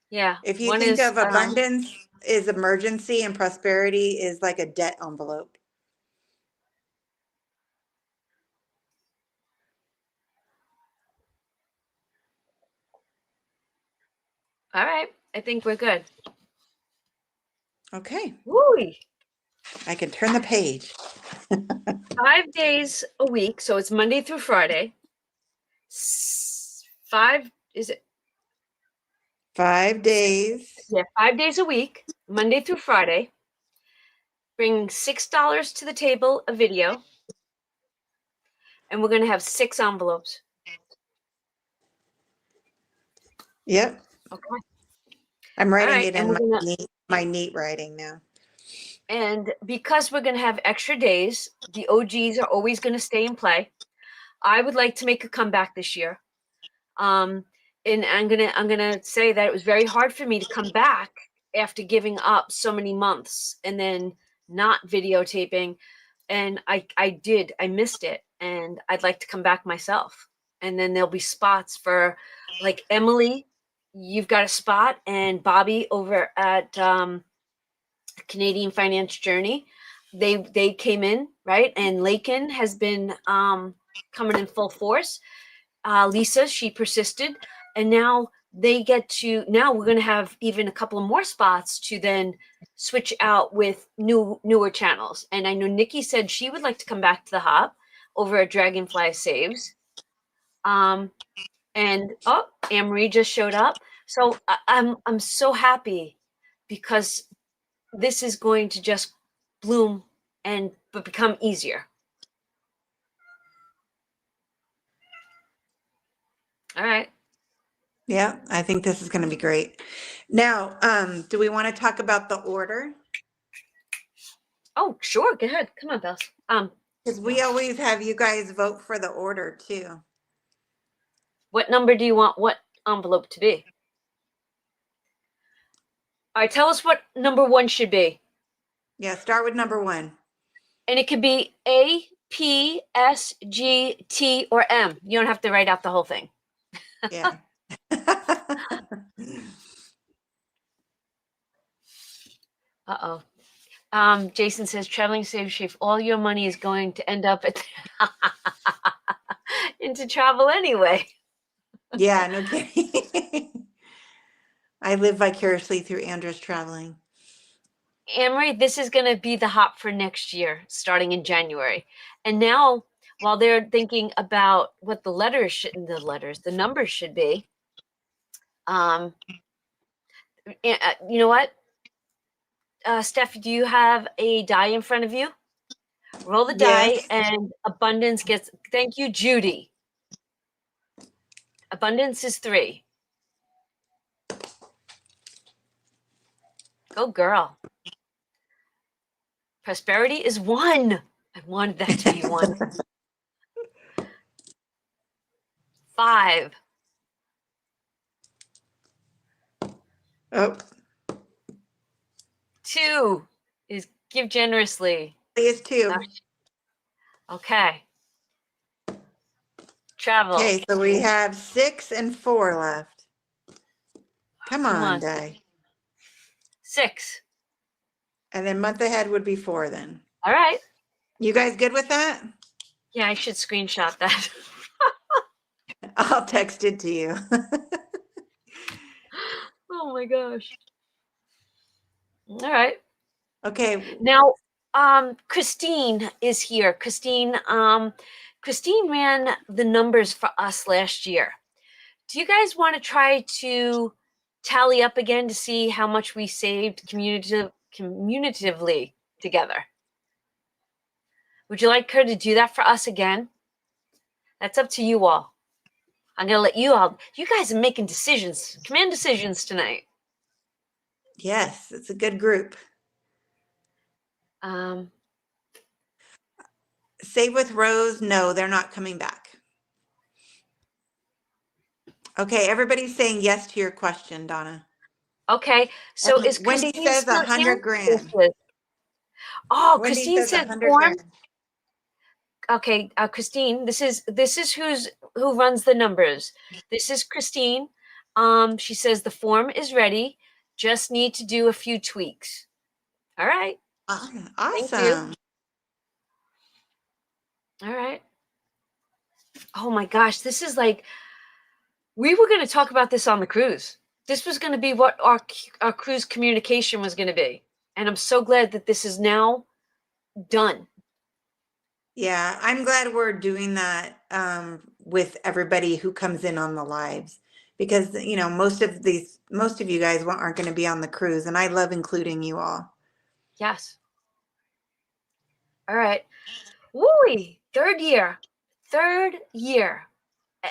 Yeah. If you think of abundance is emergency and prosperity is like a debt envelope. All right. I think we're good. Okay. Woo! I can turn the page. 5 days a week, so it's Monday through Friday. 5 is it? 5 days. Yeah, 5 days a week, Monday through Friday. Bring $6 to the table, a video, and we're going to have 6 envelopes. Yep. Okay. I'm writing right, it and in we're gonna, my neat writing now. and because we're going to have extra days, the OGs are always going to stay and play. I would like to make a comeback this year. And I'm gonna say that it was very hard for me to come back after giving up so many months and then not videotaping. And I missed it, and I'd like to come back myself. And then there'll be spots for, like, Emily, you've got a spot, and Bobby over at Canadian Finance Journey, they came in, right, and Lakin has been coming in full force. Lisa, she persisted, and now now we're going to have even a couple of more spots to then switch out with newer channels. And I know Nikki said she would like to come back to the hop over at Dragonfly Saves. And Anne-Marie just showed up. So I'm so happy, because this is going to just bloom and become easier. All right. Yeah, I think this is going to be great. Now, do we want to talk about the order? Oh, sure. Go ahead. Come on, Bells. Because we always have you guys vote for the order too. What number do you want what envelope to be? All right, tell us what number 1 should be. Yeah, start with number 1. And it could be A, P, S, G, T, or M. You don't have to write out the whole thing. Yeah. Uh-oh. Jason says, traveling saves you. All your money is going to end up into travel anyway. Yeah, no kidding. I live vicariously through Andrew's traveling. Anne-Marie, this is going to be the hop for next year, starting in January. And now, while they're thinking about what the numbers should be, you know what? Steph, do you have a die in front of you? Roll the die, Yes. and abundance gets. Thank you, Judy. Abundance is 3. Go, girl. Prosperity is 1. I wanted that to be 1. 5. Oh, 2 is give generously. it's 2. Okay. Travel. Okay, so we have 6 and 4 left. Come on, on. die. 6. And then month ahead would be 4 then. All right. You guys good with that? Yeah, I should screenshot that. I'll text it to you. Oh my gosh. All right. Okay. Now, Christine is here. Christine ran the numbers for us last year. Do you guys want to try to tally up again to see how much we saved communicatively together? Would you like her to do that for us again? That's up to you all. I'm going to let you all. You guys are making decisions, command decisions tonight. Yes, it's a good group. Save with Rose. No, they're not coming back. Okay, everybody's saying yes to your question, Donna. Okay, so is Wendy Christine says still 100 in? grand. Oh, Wendy Christine says said 100 form. grand. Okay, Christine, this is who runs the numbers. This is Christine. She says the form is ready. Just need to do a few tweaks. All right. Awesome. Thank you. All right. Oh my gosh, this is like, we were going to talk about this on the cruise. This was going to be what our cruise communication was going to be. And I'm so glad that this is now done. Yeah, I'm glad we're doing that with everybody who comes in on the lives, because you know most of you guys aren't going to be on the cruise, and I love including you all. Yes. All right. Wooey, third year.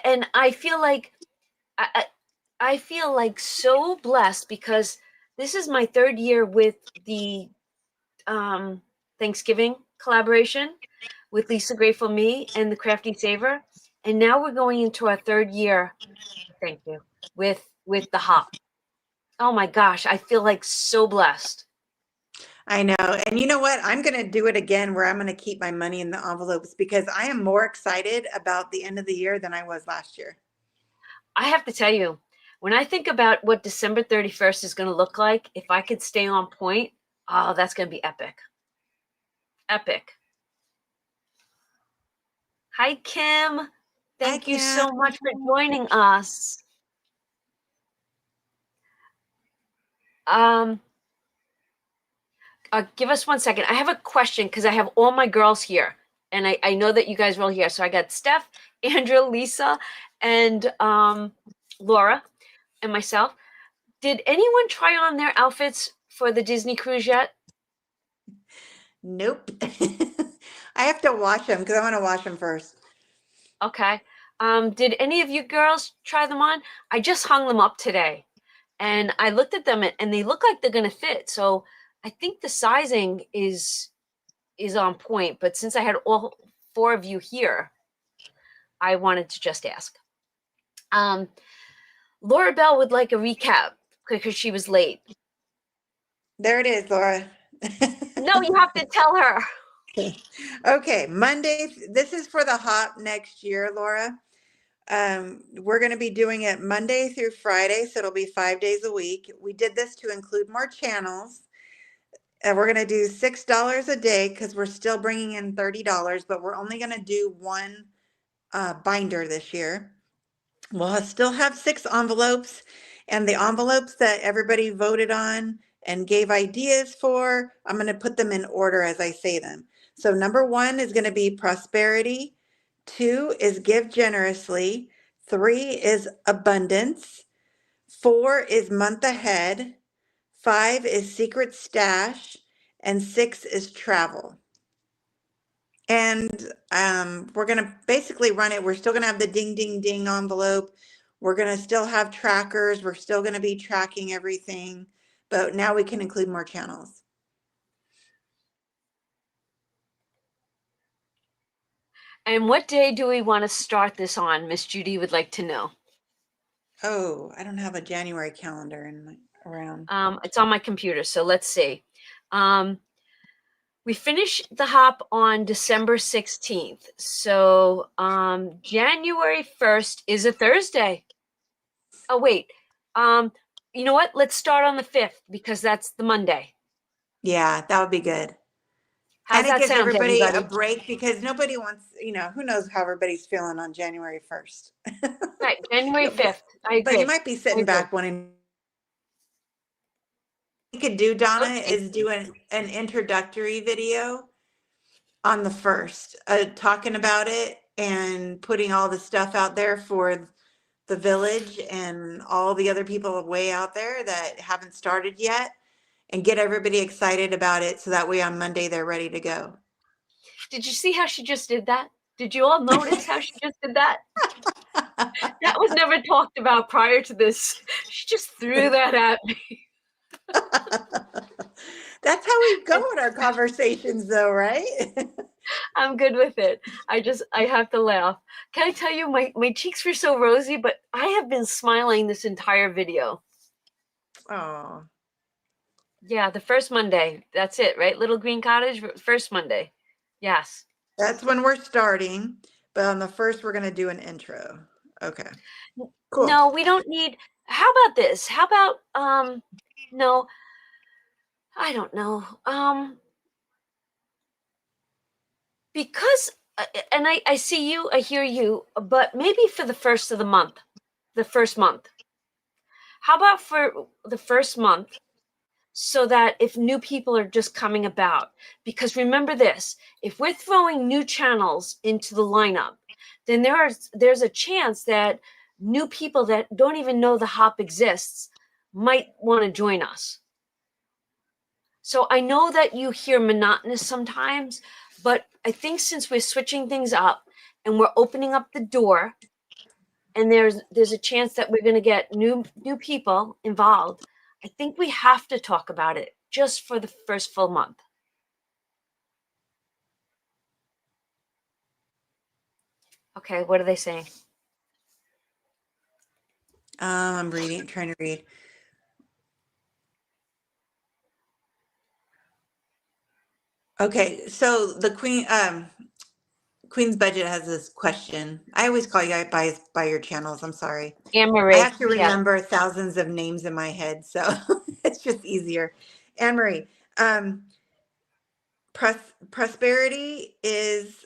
And I feel like I feel like so blessed because this is my third year with the Thanksgiving collaboration with Lisa Grateful Me and the Crafty Saver. And now we're going into our third year. Thank you. With the hop. Oh my gosh, I feel like so blessed. I know. And you know what? I'm going to do it again where I'm going to keep my money in the envelopes because I am more excited about the end of the year than I was last year. I have to tell you, when I think about what December 31st is going to look like, if I could stay on point, oh, that's going to be epic. Epic. Hi, Kim. Thank you so much for joining us. Give us 1 second. I have a question because I have all my girls here. And I know that you guys are all here. So I got Steph, Andrea, Lisa, and Laura, and myself. Did anyone try on their outfits for the Disney cruise yet? Nope. I have to wash them because I want to wash them first. Okay. Did any of you girls try them on? I just hung them up today. And I looked at them and they look like they're going to fit. So I think the sizing is on point. But since I had all 4 of you here, I wanted to just ask. Laura Bell would like a recap because she was late. There it is, Laura. No, you have to tell her. Okay, Monday. This is for the hop next year, Laura. We're going to be doing it Monday through Friday, so it'll be 5 days a week. We did this to include more channels. And we're going to do $6 a day because we're still bringing in $30, but we're only going to do one binder this year. We'll still have 6 envelopes, and the envelopes that everybody voted on and gave ideas for, I'm going to put them in order as I say them. So number 1 is going to be prosperity. 2 is give generously. 3 is abundance. 4 is month ahead. 5 is secret stash. And 6 is travel. And we're going to basically run it. We're still going to have the ding, ding, ding envelope. We're going to still have trackers. We're still going to be tracking everything. But now we can include more channels. And what day do we want to start this on? Miss Judy would like to know. Oh, I don't have a January calendar around. It's on my computer, so let's see. We finish the hop on December 16th. So January 1st is a Thursday. Oh, wait. You know what? Let's start on the 5th because that's the Monday. Yeah, that would be good. How's and it that gives sound, everybody a everybody? break because nobody wants, who knows how everybody's feeling on January 1st. Right, January 5th. I agree. But you might be sitting back wanting. We could do, Donna, is do an introductory video on the 1st, talking about it and putting all the stuff out there for the village and all the other people way out there that haven't started yet, and get everybody excited about it so that way on Monday they're ready to go. Did you see how she just did that? Did you all notice how she just did that? That was never talked about prior to this. She just threw that at me. That's how we go in our conversations though, right? I'm good with it. I have to laugh. Can I tell you, my cheeks were so rosy, but I have been smiling this entire video. Oh. Yeah, the first Monday. That's it, right? Little Green Cottage, first Monday. Yes. That's when we're starting. But on the 1st, we're going to do an intro. Okay. Cool. No, we don't need. How about this? How about, no, I don't know. Because, and I see you, I hear you, but maybe for the first of the month, the first month. How about for the first month, so that if new people are just coming about, because remember this, if we're throwing new channels into the lineup, then there's a chance that new people that don't even know the hop exists might want to join us. So I know that you hear monotonous sometimes, but I think since we're switching things up and we're opening up the door, and there's a chance that we're going to get new people involved, I think we have to talk about it just for the first full month. Okay, what are they saying? I'm trying to read. Okay, so the Queen's Budget has this question. I always call you by your channels. I'm sorry. Anne I Marie. have to Yeah. remember thousands of names in my head, so it's just easier. Anne Marie, prosperity is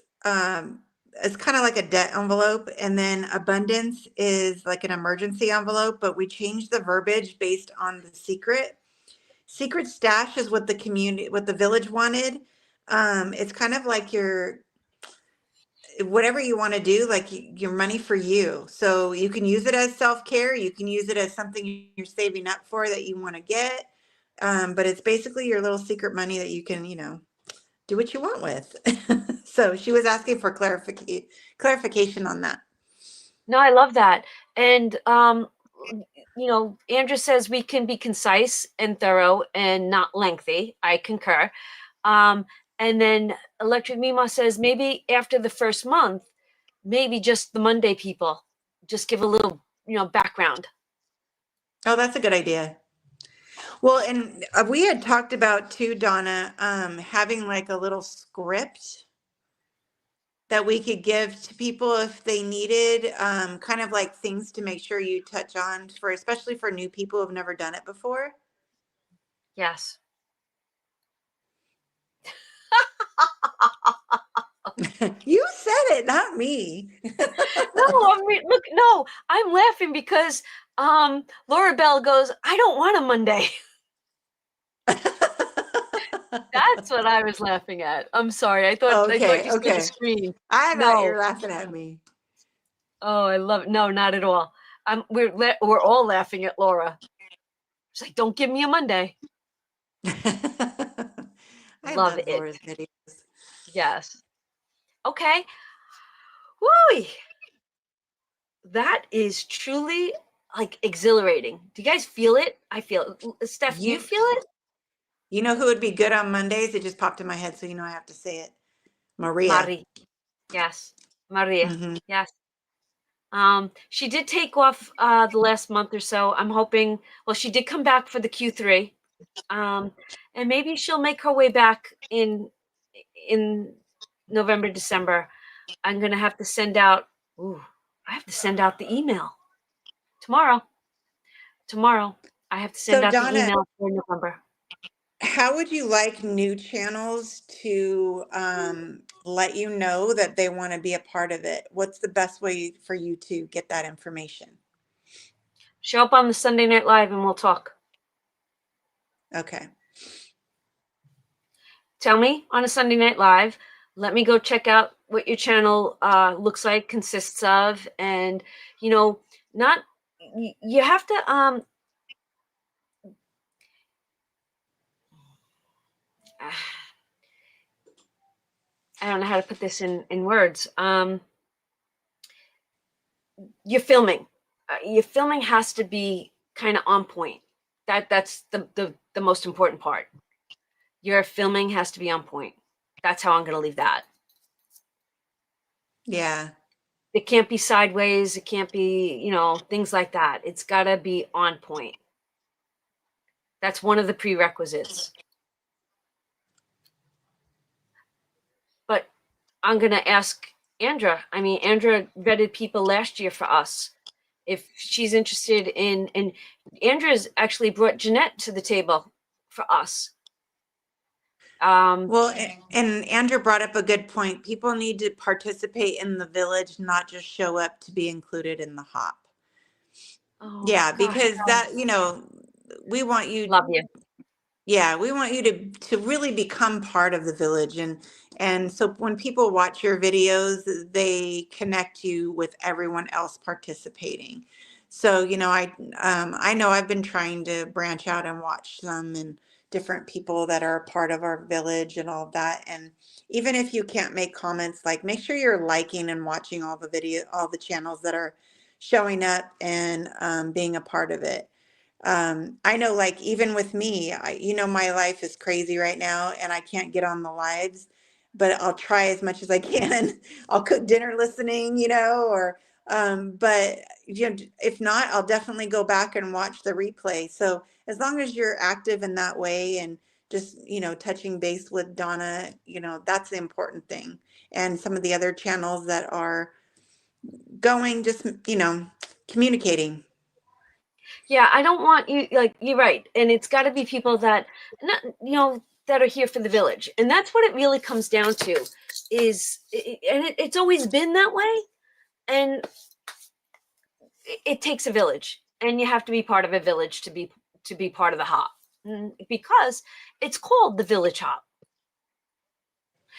it's kind of like a debt envelope, and then abundance is like an emergency envelope, but we changed the verbiage based on the secret. Secret stash is what the village wanted. It's kind of like your whatever you want to do, like your money for you. So you can use it as self-care. You can use it as something you're saving up for that you want to get. But it's basically your little secret money that you can, do what you want with. So she was asking for clarification on that. No, I love that. And Andrew says we can be concise and thorough and not lengthy. I concur. And then Electric Mima says maybe after the first month, maybe just the Monday people, just give a little, background. Oh, that's a good idea. Well, and we had talked about too, Donna, having like a little script that we could give to people if they needed, kind of like things to make sure you touch on especially for new people who've never done it before. Yes. You said it, not me. No, I'm laughing because Laura Bell goes, I don't want a Monday. That's what I was laughing at. I'm sorry. I thought you saw the screen. I thought you were laughing at me. Oh, I love it. No, not at all. We're all laughing at Laura. She's like, don't give me a Monday. I love love Laura's videos. Yes. Okay. Woo! That is truly like exhilarating. Do you guys feel it? I feel it. Steph, do you feel it? You know who would be good on Mondays? It just popped in my head, so I have to say it. Maria. Yes. Maria. Mm-hmm. Yes. She did take off the last month or so. I'm hoping, well, she did come back for the Q3. And maybe she'll make her way back in November, December. I'm gonna have to send out the email tomorrow. I have to send out the email for November. How would you like new channels to let you know that they want to be a part of it? What's the best way for you to get that information? Show up on the Sunday Night Live and we'll talk. Okay. Tell me on a Sunday Night Live. Let me go check out what your channel looks like, consists of, and you have to I don't know how to put this in words. Your filming has to be kind of on point. That's the most important part. Your filming has to be on point. That's how I'm going to leave that. Yeah. It can't be sideways. It can't be, things like that. It's got to be on point. That's one of the prerequisites. But I'm going to ask Andra. I mean, Andra vetted people last year for us. If she's interested in, and Andra's actually brought Jeanette to the table for us. Well, and Andrew brought up a good point. People need to participate in the village, not just show up to be included in the hop. Oh, yeah, because that, we want you. Love you. Yeah, we want you to really become part of the village, and so when people watch your videos, they connect you with everyone else participating. So, I know I've been trying to branch out and watch some and different people that are a part of our village and all of that. And even if you can't make comments, like make sure you're liking and watching all the channels that are showing up and being a part of it. I know, like, even with me, my life is crazy right now and I can't get on the lives, but I'll try as much as I can. I'll cook dinner listening, but if not, I'll definitely go back and watch the replay. So as long as you're active in that way and just, touching base with Donna, that's the important thing. And some of the other channels that are going, just, communicating. Yeah, I don't want you, like, you're right. And it's got to be people that, not, that are here for the village. And that's what it really comes down to and it's always been that way. And it takes a village, and you have to be part of a village to be part of the hop. Because it's called the village hop.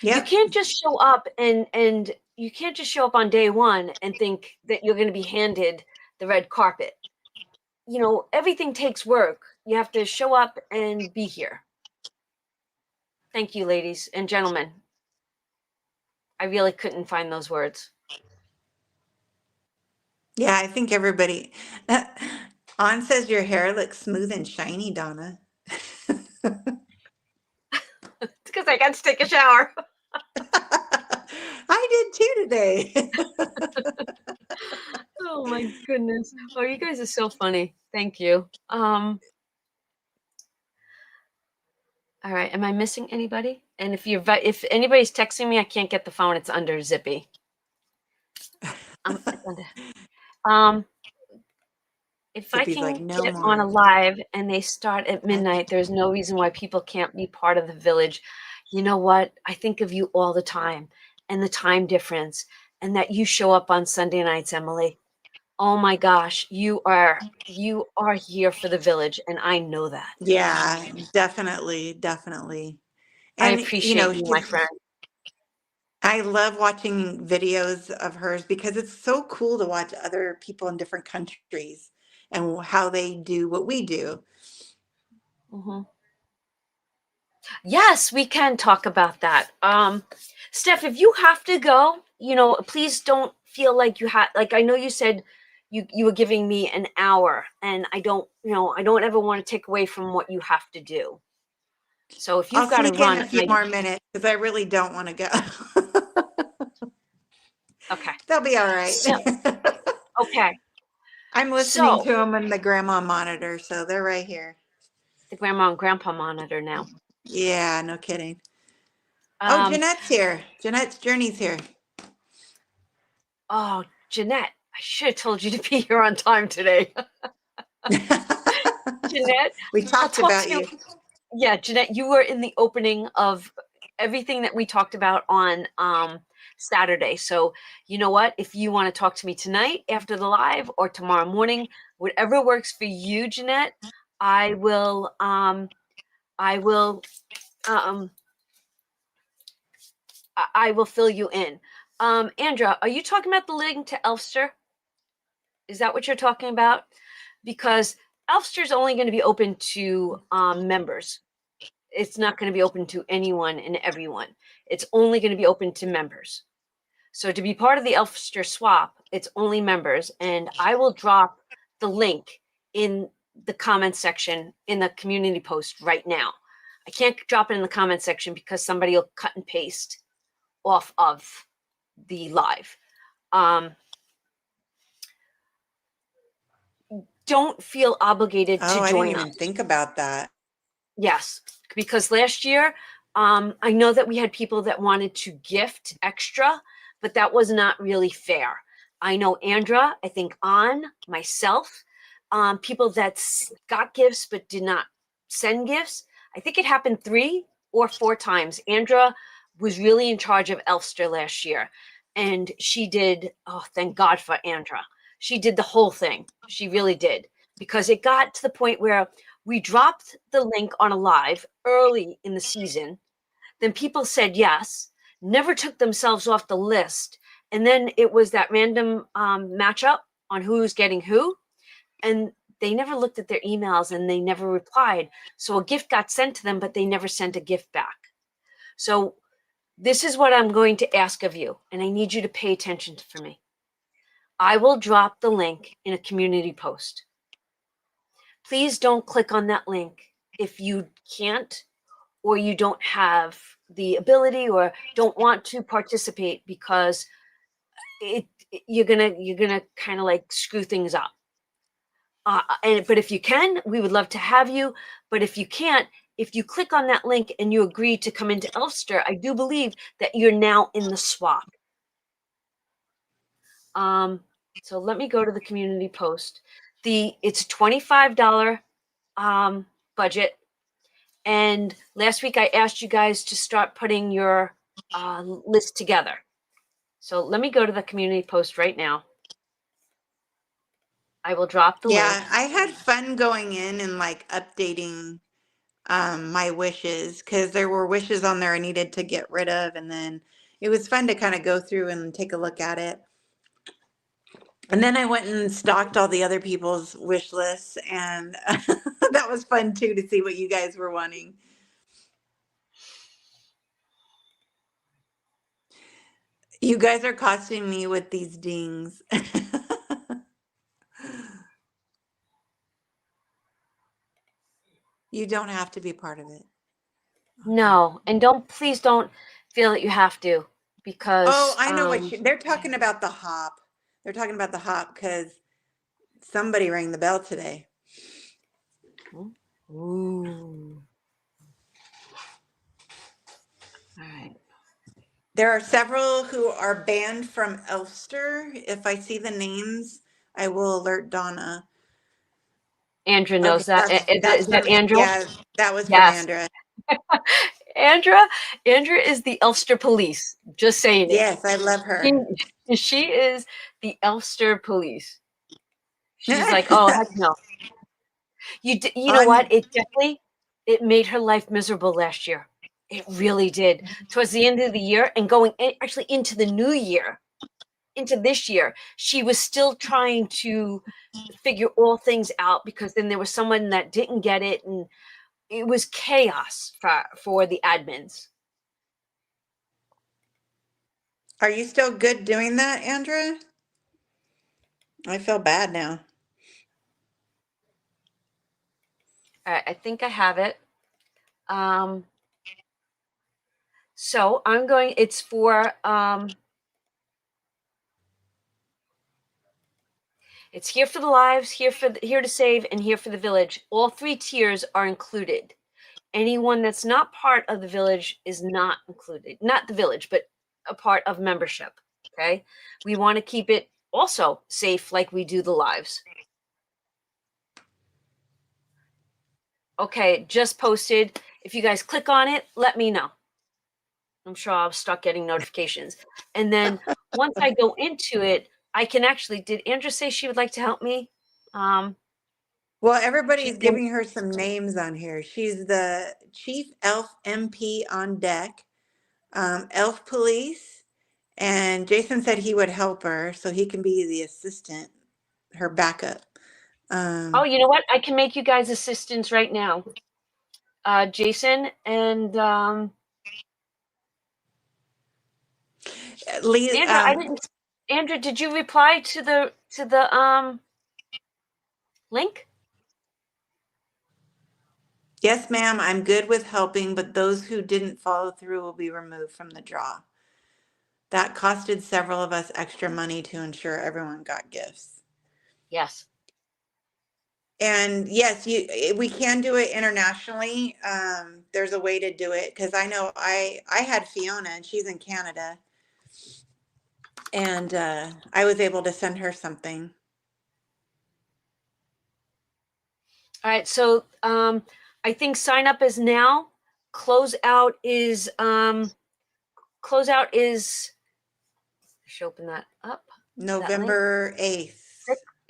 You Yep. can't just show up and you can't just show up on day one and think that you're going to be handed the red carpet. Everything takes work. You have to show up and be here. Thank you, ladies and gentlemen. I really couldn't find those words. Yeah, I think everybody. On says your hair looks smooth and shiny, Donna. It's because I got to take a shower. I did too today. Oh my goodness. Oh, you guys are so funny. Thank you. All right. Am I missing anybody? And if anybody's texting me, I can't get the phone. It's under Zippy. It's under. If I Zippy's like, can no get on a more. live and they start at midnight, there's no reason why people can't be part of the village. You know what? I think of you all the time, and the time difference, and that you show up on Sunday nights, Emily. Oh my gosh, you are here for the village, and I know that. Yeah, definitely, definitely. I And, appreciate you, my friend. I love watching videos of hers because it's so cool to watch other people in different countries and how they do what we do. Hmm. Yes, we can talk about that. Steph, if you have to go, please don't feel like you had, like, I know you said you were giving me an hour, and I don't ever want to take away from what you have to do. So if I'll you've got to sneak in run, a few more minutes because I really don't want to go. okay. They'll be all right. So, okay. I'm listening So to them on the grandma monitor, so they're right here. the grandma and grandpa monitor now. Yeah, no kidding. Oh, Um, Jeanette's here. Jeanette's Journey's here. oh, Jeanette, I should have told you to be here on time today. Jeanette, We I'll talked talk about to you. you. Yeah, Jeanette, you were in the opening of everything that we talked about on Saturday. So you know what? If you want to talk to me tonight after the live or tomorrow morning, whatever works for you, Jeanette, I will I will um I will fill you in. Andra, are you talking about the link to Elfster? Is that what you're talking about? Because Elfster is only going to be open to members. It's not going to be open to anyone and everyone. It's only going to be open to members. So to be part of the Elfster swap, it's only members. And I will drop the link in the comment section in the community post right now. I can't drop it in the comment section because somebody will cut and paste off of the live. Don't feel obligated Oh, to I didn't join even us. think about that. Yes, because last year, I know that we had people that wanted to gift extra, but that was not really fair. I know Andra, I think myself, people that got gifts but did not send gifts. I think it happened 3 or 4 times. Andra was really in charge of Elfster last year, and she did. Oh, thank God for Andra. She did the whole thing. She really did, because it got to the point where We dropped the link on a live early in the season. Then people said yes, never took themselves off the list. And then it was that random matchup on who's getting who. And they never looked at their emails and they never replied. So a gift got sent to them, but they never sent a gift back. So this is what I'm going to ask of you, and I need you to pay attention for me. I will drop the link in a community post. Please don't click on that link if you can't or you don't have the ability or don't want to participate, because you're gonna kind of like screw things up. But if you can, we would love to have you. But if you can't, if you click on that link and you agree to come into Elfster, I do believe that you're now in the swap. So let me go to the community post. It's a $25 budget. And last week I asked you guys to start putting your list together. So let me go to the community post right now. I will drop the link. Yeah, I had fun going in and like updating my wishes, because there were wishes on there I needed to get rid of, and then it was fun to kind of go through and take a look at it. And then I went and stalked all the other people's wish lists, and that was fun too, to see what you guys were wanting. You guys are costing me with these dings. You don't have to be part of it. No, and please don't feel that you have to, because Oh, I know what they're talking about, the hop. They're talking about the hop because somebody rang the bell today. Ooh. All right. There are several who are banned from Elfster. If I see the names, I will alert Donna. Andrea knows that. Is that Andrea? Yeah, that was Yes. from Andrea. Andrea is the Elfster police. Just saying it. Yes, I love her. She is the Elfster police. She's like, oh, heck no. You know what? It made her life miserable last year. It really did. Towards the end of the year and going actually into the new year, into this year, she was still trying to figure all things out, because then there was someone that didn't get it, and it was chaos for the admins. Are you still good doing that, Andrea? I feel bad now. All right, I think I have it. So I'm going, it's for, it's here for the lives, here to save, and here for the village. All 3 tiers are included. Anyone that's not part of the village is not included. Not the village, but a part of membership. Okay. We want to keep it also safe, like we do the lives. Okay, just posted. If you guys click on it, let me know. I'm sure I'll start getting notifications. And then once I go into it, I can actually, did Andrea say she would like to help me? Well, everybody's giving her some names on here. She's the chief elf MP on deck, elf police, and Jason said he would help her so he can be the assistant, her backup. Oh, you know what? I can make you guys assistants right now. Jason and Andrea, did you reply to the link? Yes, ma'am. I'm good with helping, but those who didn't follow through will be removed from the draw. That costed several of us extra money to ensure everyone got gifts. Yes. And yes, we can do it internationally. There's a way to do it, because I know I had Fiona, and she's in Canada, and I was able to send her something. All right, so I think sign up is now. Closeout is I should open that up. November 8th.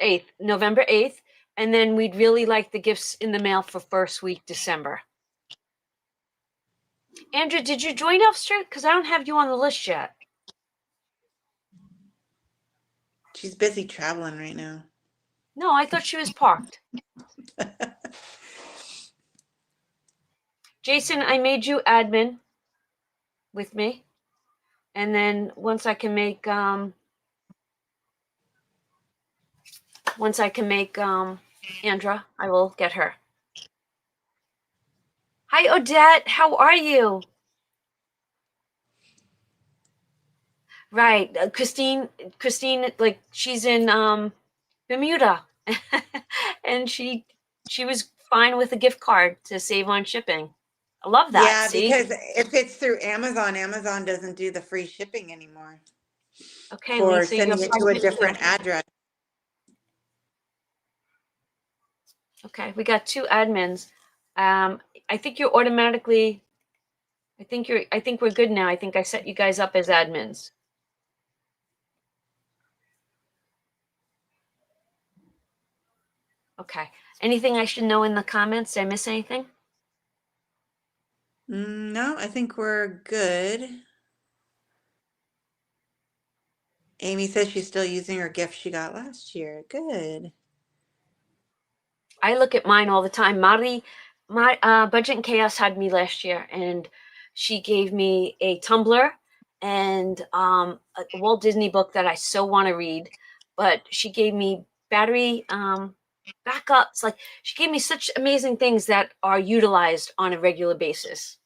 8th, November 8th. And then we'd really like the gifts in the mail for first week December. Andrea, did you join Elfster? Because I don't have you on the list yet. She's busy traveling right now. No, I thought she was parked. Jason, I made you admin with me. And then once I can make Andra, I will get her. Hi, Odette. How are you? Right. Christine, like she's in Bermuda. And she was fine with a gift card to save on shipping. I love that. Yeah, See? because if it's through Amazon, Amazon doesn't do the free shipping anymore Okay, for Lisa, sending it to a different address. Okay, we got 2 admins. I think you're automatically. I think we're good now. I think I set you guys up as admins. Okay. Anything I should know in the comments? Did I miss anything? No, I think we're good. Amy says she's still using her gift she got last year. Good. I look at mine all the time. My Budget and Chaos had me last year, and she gave me a tumbler and a Walt Disney book that I so want to read, but she gave me battery backups. Like, she gave me such amazing things that are utilized on a regular basis.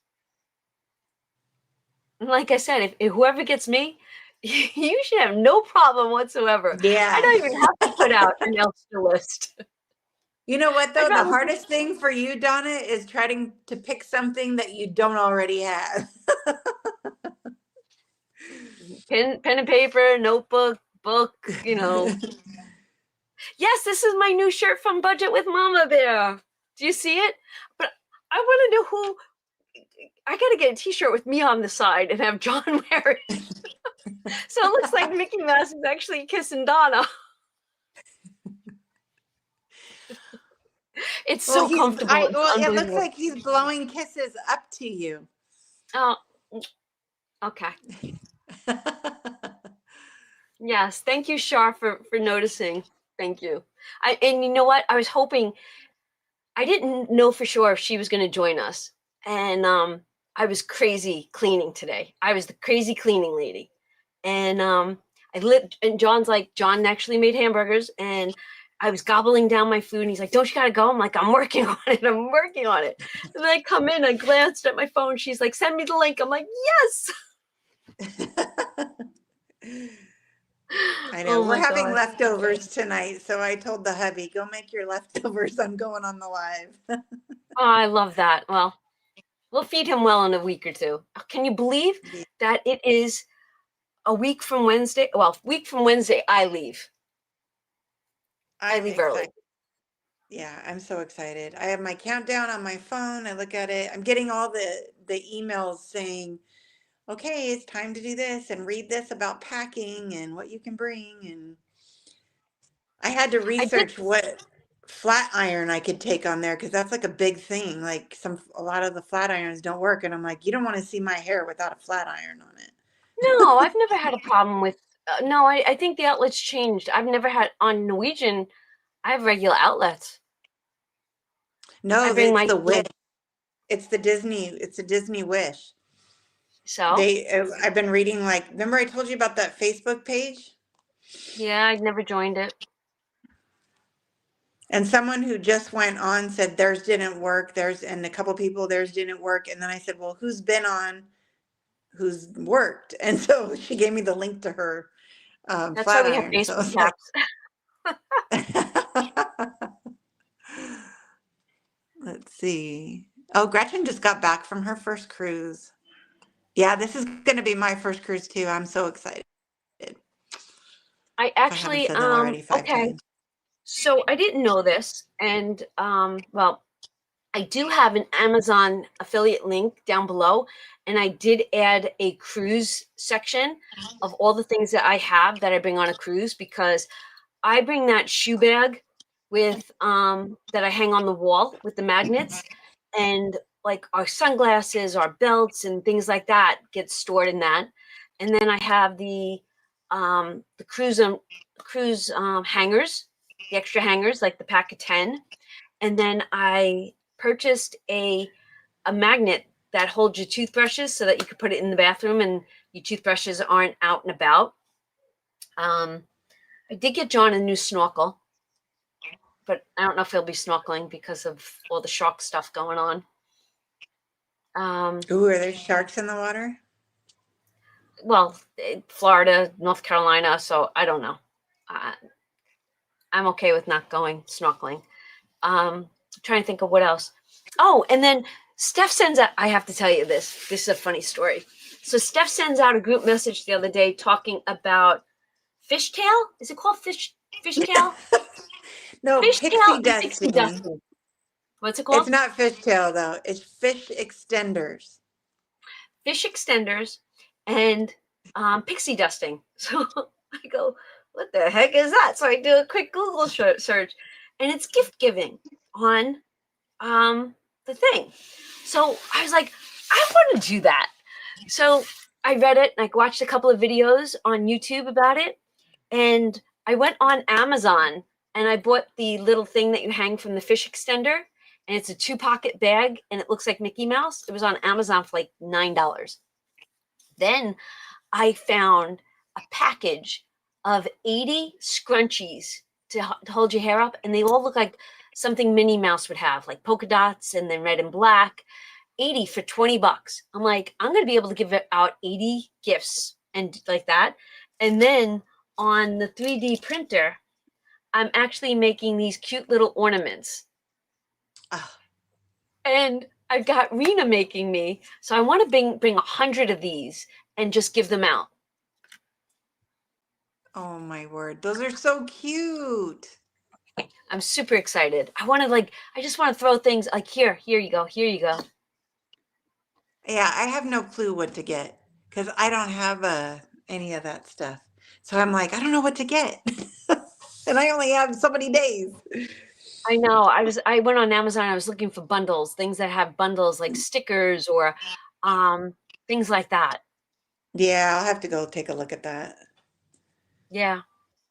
And like I said, if whoever gets me, you should have no problem whatsoever. Yeah. I don't even have to put out an Elster list. You know what, though? I'd The rather hardest thing for you, Donna, is trying to pick something that you don't already have. pen and paper, notebook, book, Yes, this is my new shirt from Budget with Mama Bear. Do you see it? But I want to know who. I got to get a t-shirt with me on the side and have John wear it. So it looks like Mickey Mouse is actually kissing Donna. It's so comfortable. It looks like he's blowing kisses up to you. Oh, okay. Yes, thank you, Shar, for noticing. Thank you. And you know what? I was hoping. I didn't know for sure if she was going to join us, and I was crazy cleaning today. I was the crazy cleaning lady, and I lit. And John's like, John actually made hamburgers, and I was gobbling down my food. And he's like, "Don't you gotta go?" I'm like, "I'm working on it. I'm working on it." And then I come in, I glanced at my phone. She's like, "Send me the link." I'm like, "Yes." I know. We're having leftovers tonight, so I told the hubby, "Go make your leftovers. I'm going on the live." Oh, I love that. Well, we'll feed him well in a week or two. Can you believe that it is a week from Wednesday? Well, week from Wednesday, I leave. I leave early. Yeah, I'm so excited. I have my countdown on my phone. I look at it. I'm getting all the emails saying, okay, it's time to do this and read this about packing and what you can bring. And I had to research what flat iron I could take on there, because that's like a big thing. Like a lot of the flat irons don't work. And I'm like, you don't want to see my hair without a flat iron on it. No, I've never had a problem with, no, I think the outlets changed. I've never had, on Norwegian, I have regular outlets. No, it's the Wish. It's the Disney Wish. So I've been reading, like, remember I told you about that Facebook page? Yeah, I've never joined it. And someone who just went on said theirs didn't work. And a couple people, theirs didn't work. And then I said, well, who's been on, who's worked? And so she gave me the link to her That's flat why we iron. have Facebook caps. Let's see. Oh, Gretchen just got back from her first cruise. Yeah, this is going to be my first cruise too. I'm so excited. I actually, okay. So I didn't know this, and well, I do have an Amazon affiliate link down below, and I did add a cruise section of all the things that I have that I bring on a cruise, because I bring that shoe bag with that I hang on the wall with the magnets, and like our sunglasses, our belts, and things like that get stored in that. And then I have the cruise hangers, the extra hangers, like the pack of 10. And then I purchased a magnet that holds your toothbrushes so that you could put it in the bathroom and your toothbrushes aren't out and about. Um, I did get John a new snorkel, but I don't know if he'll be snorkeling because of all the shark stuff going on. Ooh, are there sharks in the water? Well, Florida, North Carolina, so I don't know. Uh, I'm okay with not going snorkeling. Trying to think of what else. Oh, and then Steph sends out, I have to tell you this. This is a funny story. So Steph sends out a group message the other day talking about fishtail. Is it called fishtail? No, Fishtail pixie and pixie dusting. dusting. What's it It's called? not fishtail though. It's fish extenders. Fish extenders and pixie dusting. So I go, what the heck is that? So I do a quick Google search, and it's gift giving on the thing. So I was like, I want to do that. So I read it and I watched a couple of videos on YouTube about it. And I went on Amazon and I bought the little thing that you hang from the fish extender. And it's a 2-pocket bag and it looks like Mickey Mouse. It was on Amazon for like $9. Then I found a package of 80 scrunchies to hold your hair up. And they all look like something Minnie Mouse would have, like polka dots and then red and black. 80 for $20. I'm like, I'm going to be able to give out 80 gifts and like that. And then on the 3D printer, I'm actually making these cute little ornaments. Oh, And I've got Rena making me. So I want to bring 100 of these and just give them out. oh my word. Those are so cute. I'm super excited. I just want to throw things like here you go, here you go. Yeah, I have no clue what to get because I don't have any of that stuff. So I'm like, I don't know what to get. And I only have so many days. I know. I went on Amazon. I was looking for bundles, things that have bundles like stickers or um, things like that. Yeah, I'll have to go take a look at that. Yeah,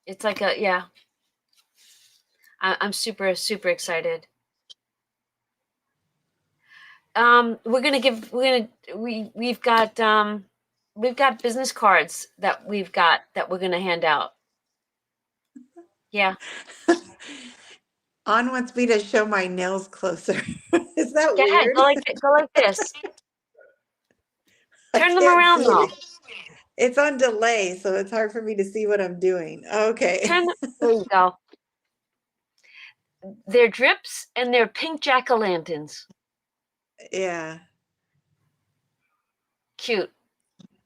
it's like a yeah. I'm super super excited. We've got business cards that we're gonna hand out. Yeah. On wants me to show my nails closer. Is that Go ahead. weird? Go like this. I Turn them can't around see though. it. It's on delay, so it's hard for me to see what I'm doing. Okay. There you go. They're drips and they're pink jack-o'-lanterns. Yeah. Cute.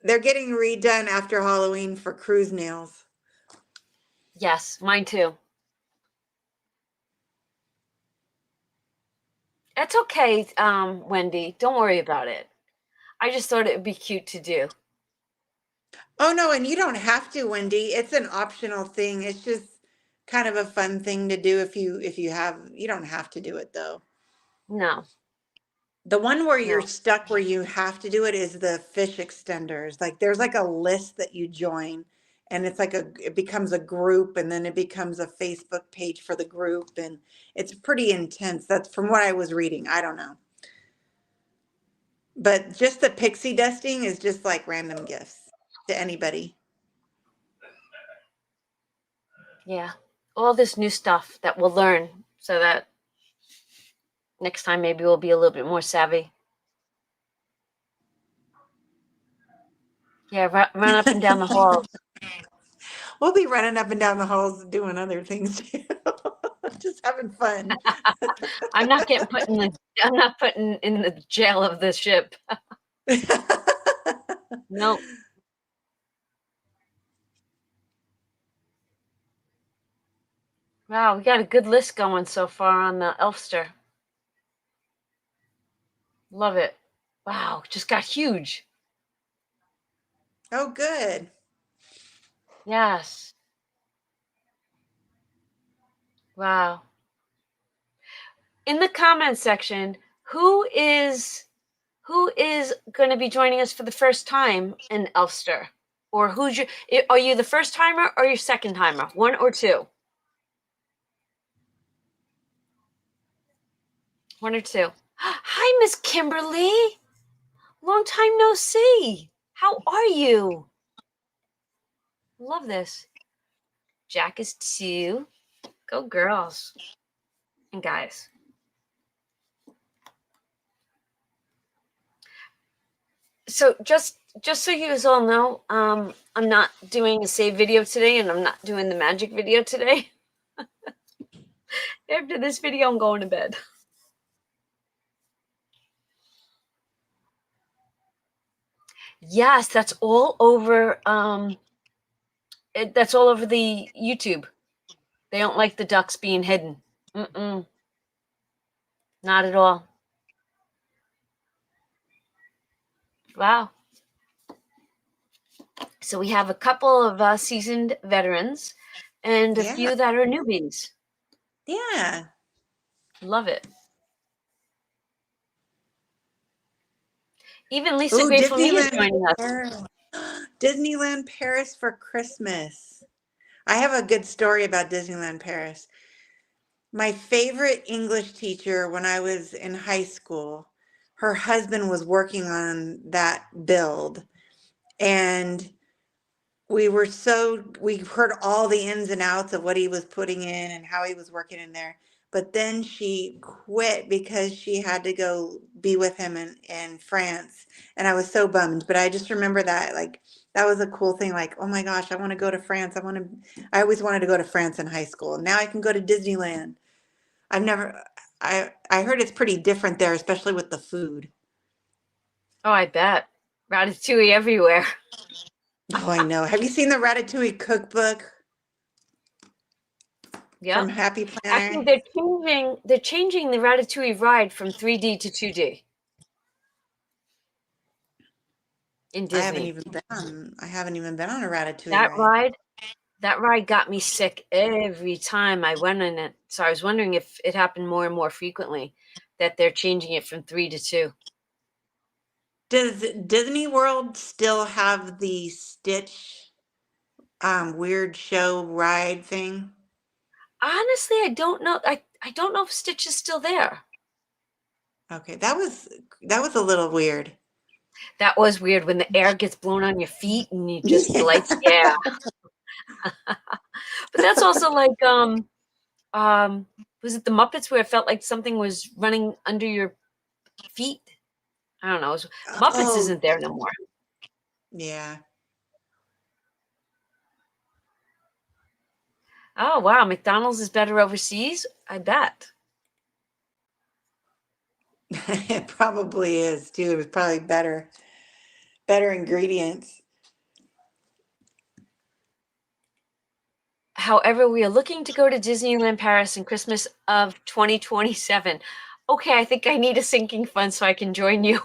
They're getting redone after Halloween for cruise nails. Yes, mine too. It's okay, Wendy. Don't worry about it. I just thought it would be cute to do. Oh no, and you don't have to, Wendy. It's an optional thing. It's just kind of a fun thing to do if you have you don't have to do it though. No, The one where you're no. stuck where you have to do it is the fish extenders. Like there's like a list that you join and it's like it becomes a group and then it becomes a Facebook page for the group and it's pretty intense. That's from what I was reading. I don't know. But just the pixie dusting is just like random gifts to anybody. Yeah. All this new stuff that we'll learn so that next time maybe we'll be a little bit more savvy. Yeah, run up and down the halls. We'll be running up and down the halls doing other things too. Just having fun. I'm not I'm not putting in the jail of the ship. No. Wow, we got a good list going so far on the Elfster. Love it. Wow, just got huge. Oh, good. Yes. Wow. in the comment section, who is going to be joining us for the first time in Elfster? Or are you the first timer or your second timer? One or two? One or two. Hi, Miss Kimberly. Long time no see. How are you? Love this. Jack is two. Go girls and guys. So just so you guys all know, I'm not doing a save video today, and I'm not doing the magic video today. After this video, I'm going to bed. Yes, that's all over. That's all over the YouTube. They don't like the ducks being hidden. Not at all. Wow. So we have a couple of seasoned veterans and a few that are newbies. Yeah. Love it. Even Lisa Grateful Me is joining us. Disneyland Paris for Christmas. I have a good story about Disneyland Paris. My favorite English teacher when I was in high school, her husband was working on that build, and we heard all the ins and outs of what he was putting in and how he was working in there. But then she quit because she had to go be with him in France. And I was so bummed. But I just remember that, like, that was a cool thing. Like, oh my gosh, I want to go to France. I always wanted to go to France in high school. Now I can go to Disneyland. I heard it's pretty different there, especially with the food. Oh, I bet. Ratatouille everywhere. Oh, I know. Have you seen the Ratatouille cookbook? Yeah. From Happy Planner? Actually, they're changing the Ratatouille ride from 3D to 2D. In Disney. I haven't even been on a Ratatouille ride. That ride got me sick every time I went in it. So I was wondering if it happened more and more frequently that they're changing it from 3 to 2. Does Disney World still have the Stitch weird show ride thing? Honestly, I don't know. I don't know if Stitch is still there. Okay, that was a little weird. That was weird when the air gets blown on your feet and you just like, yeah. But that's also like was it the Muppets where it felt like something was running under your feet? I don't know. Muppets isn't there no more. Yeah. Oh wow, McDonald's is better overseas? I bet. It probably is too. It was probably better ingredients. However, we are looking to go to Disneyland Paris in Christmas of 2027. Okay, I think I need a sinking fund so I can join you.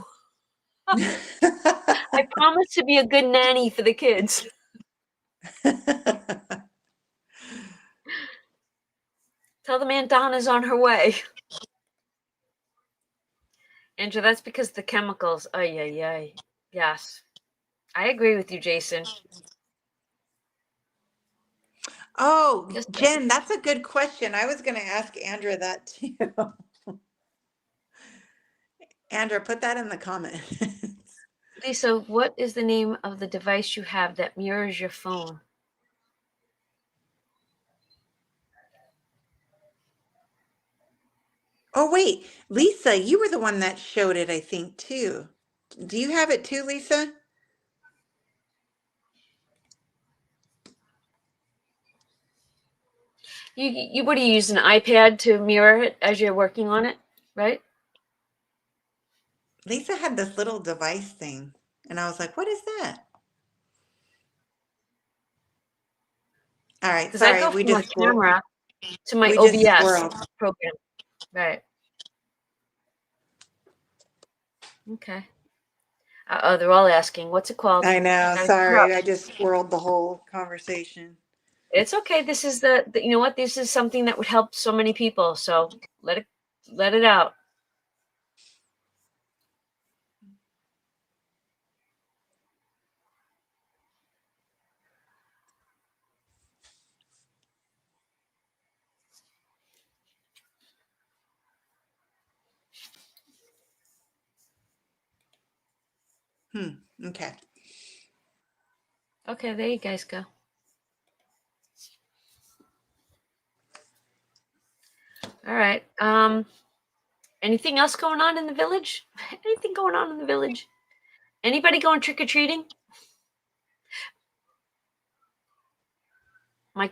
I promise to be a good nanny for the kids. Tell the man Donna's on her way. Andrew, that's because the chemicals. Ay. Yes. I agree with you, Jason. Oh, Jen, that's a good question. I was going to ask Andrea that too. Andrea, put that in the comments. Lisa, what is the name of the device you have that mirrors your phone? Oh, wait. Lisa, you were the one that showed it, I think, too. Do you have it too, Lisa? You what do you use, an iPad to mirror it as you're working on it, right? Lisa had this little device thing, and I was like, what is that? All right, sorry, I go from my camera to my we just OBS program. Right. Okay. Oh, they're all asking, what's it called? I know. Sorry, I just swirled the whole conversation. It's okay. This is you know what? This is something that would help so many people. So let let it out. Okay. Okay, there you guys go. All right. Anything else going on in the village? Anything going on in the village? Anybody going trick or treating? My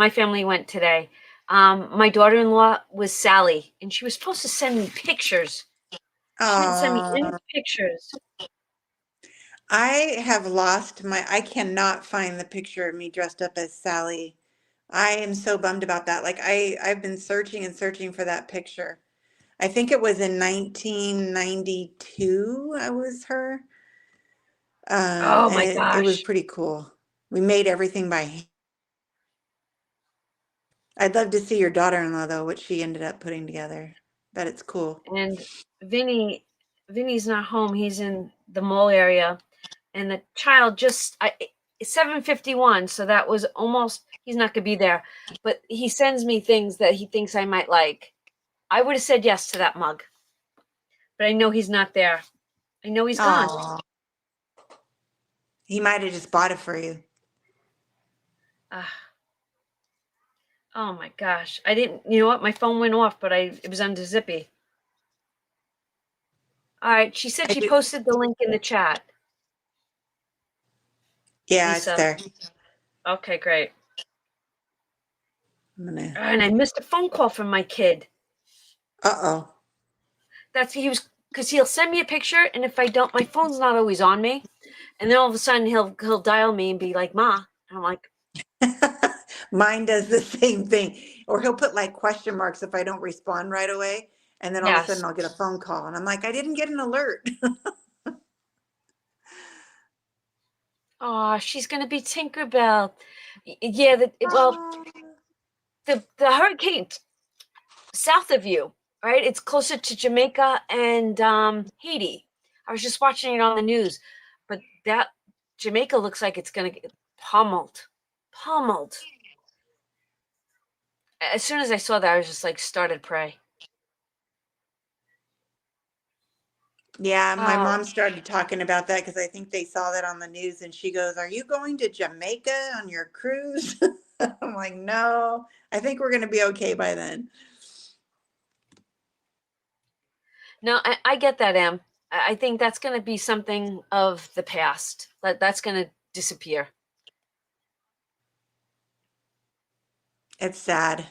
family went today. My daughter-in-law was Sally, and she was supposed to send me pictures. She didn't send me any pictures. I have lost I cannot find the picture of me dressed up as Sally. I am so bummed about that. Like I've been searching and searching for that picture. I think it was in 1992 I was her. Oh my And it was gosh. pretty cool. We made everything by hand. I'd love to see your daughter-in-law though, what she ended up putting together. Bet it's cool. And Vinny's not home. He's in the mall area. And the child it's 7:51, so that was almost, he's not gonna be there. But he sends me things that he thinks I might like. I would have said yes to that mug. But I know he's not there. I know he's gone. Oh, he might have just bought it for you. Oh my gosh. I didn't, you know what? My phone went off, but it was under Zippy. All right. She said she posted the link in the chat. Yeah, Lisa. it's there. Okay, great. And And I missed a phone call from my kid. Uh-oh. Because he'll send me a picture, and if I don't, my phone's not always on me. And then all of a sudden he'll dial me and be like, "Ma," and I'm like, Mine does the same thing. Or he'll put like question marks if I don't respond right away. And then all of a sudden yes. I'll get a phone call and I'm like, I didn't get an alert. Oh, she's gonna be Tinkerbell. Yeah. The hurricane south of you, right? It's closer to Jamaica and Haiti. I was just watching it on the news, but that Jamaica looks like it's gonna get pummeled. As soon as I saw that, I was just like, started pray. Yeah, my mom started talking about that because I think they saw that on the news and she goes, "Are you going to Jamaica on your cruise?" I'm like, "No, I think we're going to be okay by then." No, I get that, Em. I think that's going to be something of the past. That's going to disappear. It's sad.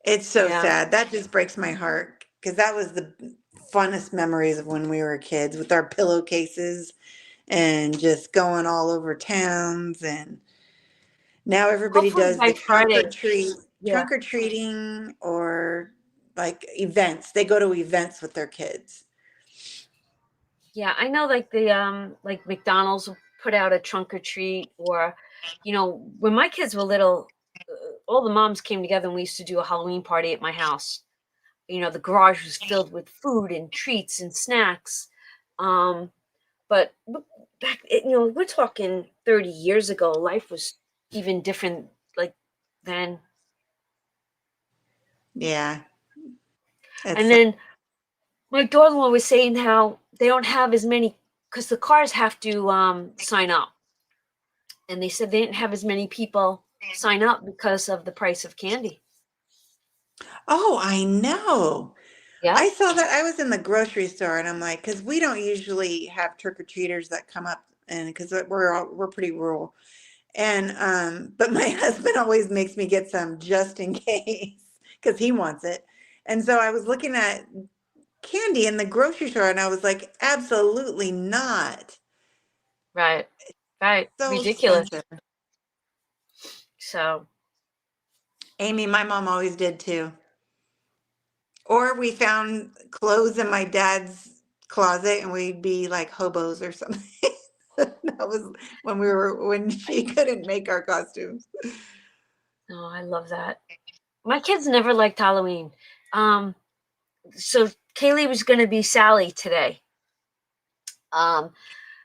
It's so Yeah. sad. That just breaks my heart because that was the funnest memories of when we were kids with our pillowcases and just going all over towns. And now everybody Hopefully does by the Friday. Yeah. trunk or treating or like events. They go to events with their kids. Yeah, I know like like McDonald's will put out a trunk or treat, or when my kids were little, all the moms came together and we used to do a Halloween party at my house. The garage was filled with food and treats and snacks. But back, we're talking 30 years ago. Life was even different, like then. Yeah. And then my daughter-in-law was saying how they don't have as many because the cars have to sign up, and they said they didn't have as many people sign up because of the price of candy. Oh, I know. Yeah. I saw that. I was in the grocery store and I'm like, because we don't usually have trick-or-treaters that come up and because we're pretty rural. And but my husband always makes me get some just in case because he wants it. And so I was looking at candy in the grocery store and I was like, absolutely not. Right. So Ridiculous. expensive. So Amy, my mom always did too. Or we found clothes in my dad's closet and we'd be like hobos or something. That was when she couldn't make our costumes. oh, I love that. My kids never liked Halloween. so Kaylee was going to be Sally today.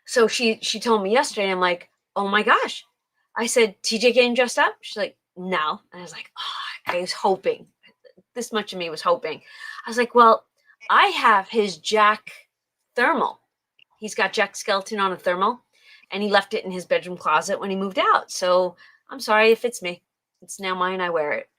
So she told me yesterday. I'm like, oh my gosh. I said, TJ getting dressed up? She's like, no. And I was like, oh, I was hoping. This much of me was hoping. I was like, well, I have his Jack thermal. He's got Jack Skeleton on a thermal, and he left it in his bedroom closet when he moved out. So I'm sorry, it fits me. It's now mine. I wear it.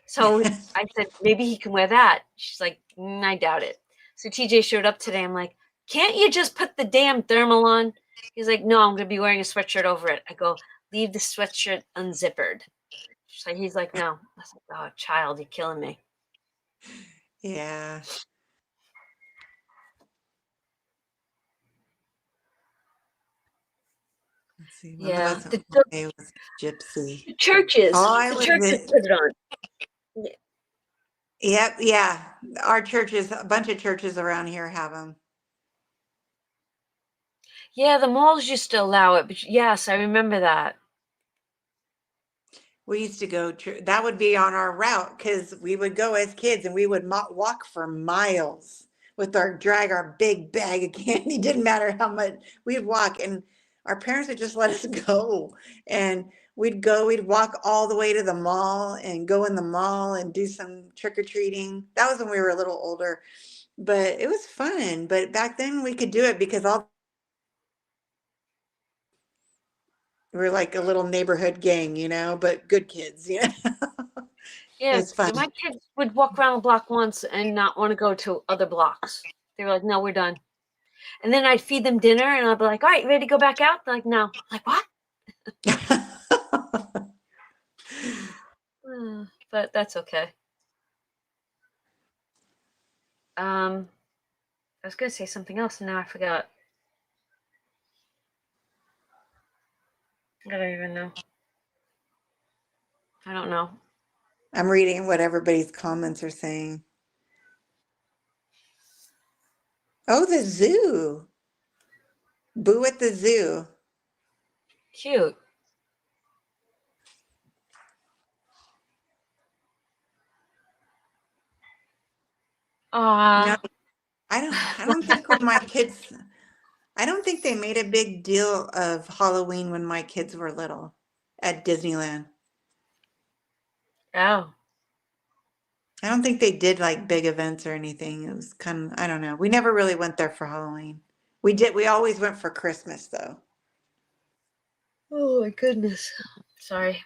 So I said, maybe he can wear that. She's like, I doubt it. So TJ showed up today. I'm like, can't you just put the damn thermal on? He's like, no, I'm going to be wearing a sweatshirt over it. I go, leave the sweatshirt unzippered. He's like, no. I was like, oh, child, you're killing me. Yeah. Let's see. When Yeah, was the, what day was Gypsy? the churches, Oh, I the was churches it. put it on. Yeah. Yep, yeah. Our churches, a bunch of churches around here have them. Yeah, the malls used to allow it, but yes, I remember that. We used to go that would be on our route because we would go as kids and we would walk for miles with drag our big bag of candy. Didn't matter how much we'd walk, and our parents would just let us go. And we'd walk all the way to the mall and go in the mall and do some trick-or-treating. That was when we were a little older, but it was fun. But back then we could do it because we were like a little neighborhood gang, but good kids, It Yeah, was fun. my kids would walk around the block once and not want to go to other blocks. They were like, no, we're done. And then I'd feed them dinner and I'd be like, all right, ready to go back out? They're like, no. I'm like, what? But that's okay. I was going to say something else and now I forgot. I don't even know. I don't know. I'm reading what everybody's comments are saying. Oh, the zoo. Boo at the zoo. Cute. No, I don't think when my kids, I don't think they made a big deal of Halloween when my kids were little at Disneyland. Oh. I don't think they did like big events or anything. It was kind of, I don't know. We never really went there for Halloween. We always went for Christmas though. Oh my goodness. Sorry.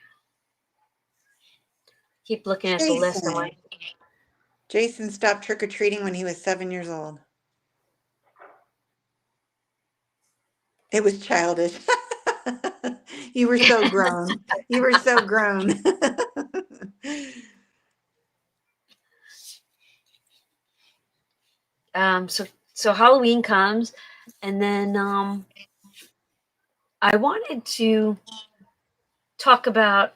Keep looking at the list. I'm like, Jason stopped trick-or-treating when he was 7 years old. It was childish. You were so grown. You were so grown. so Halloween comes and then I wanted to talk about,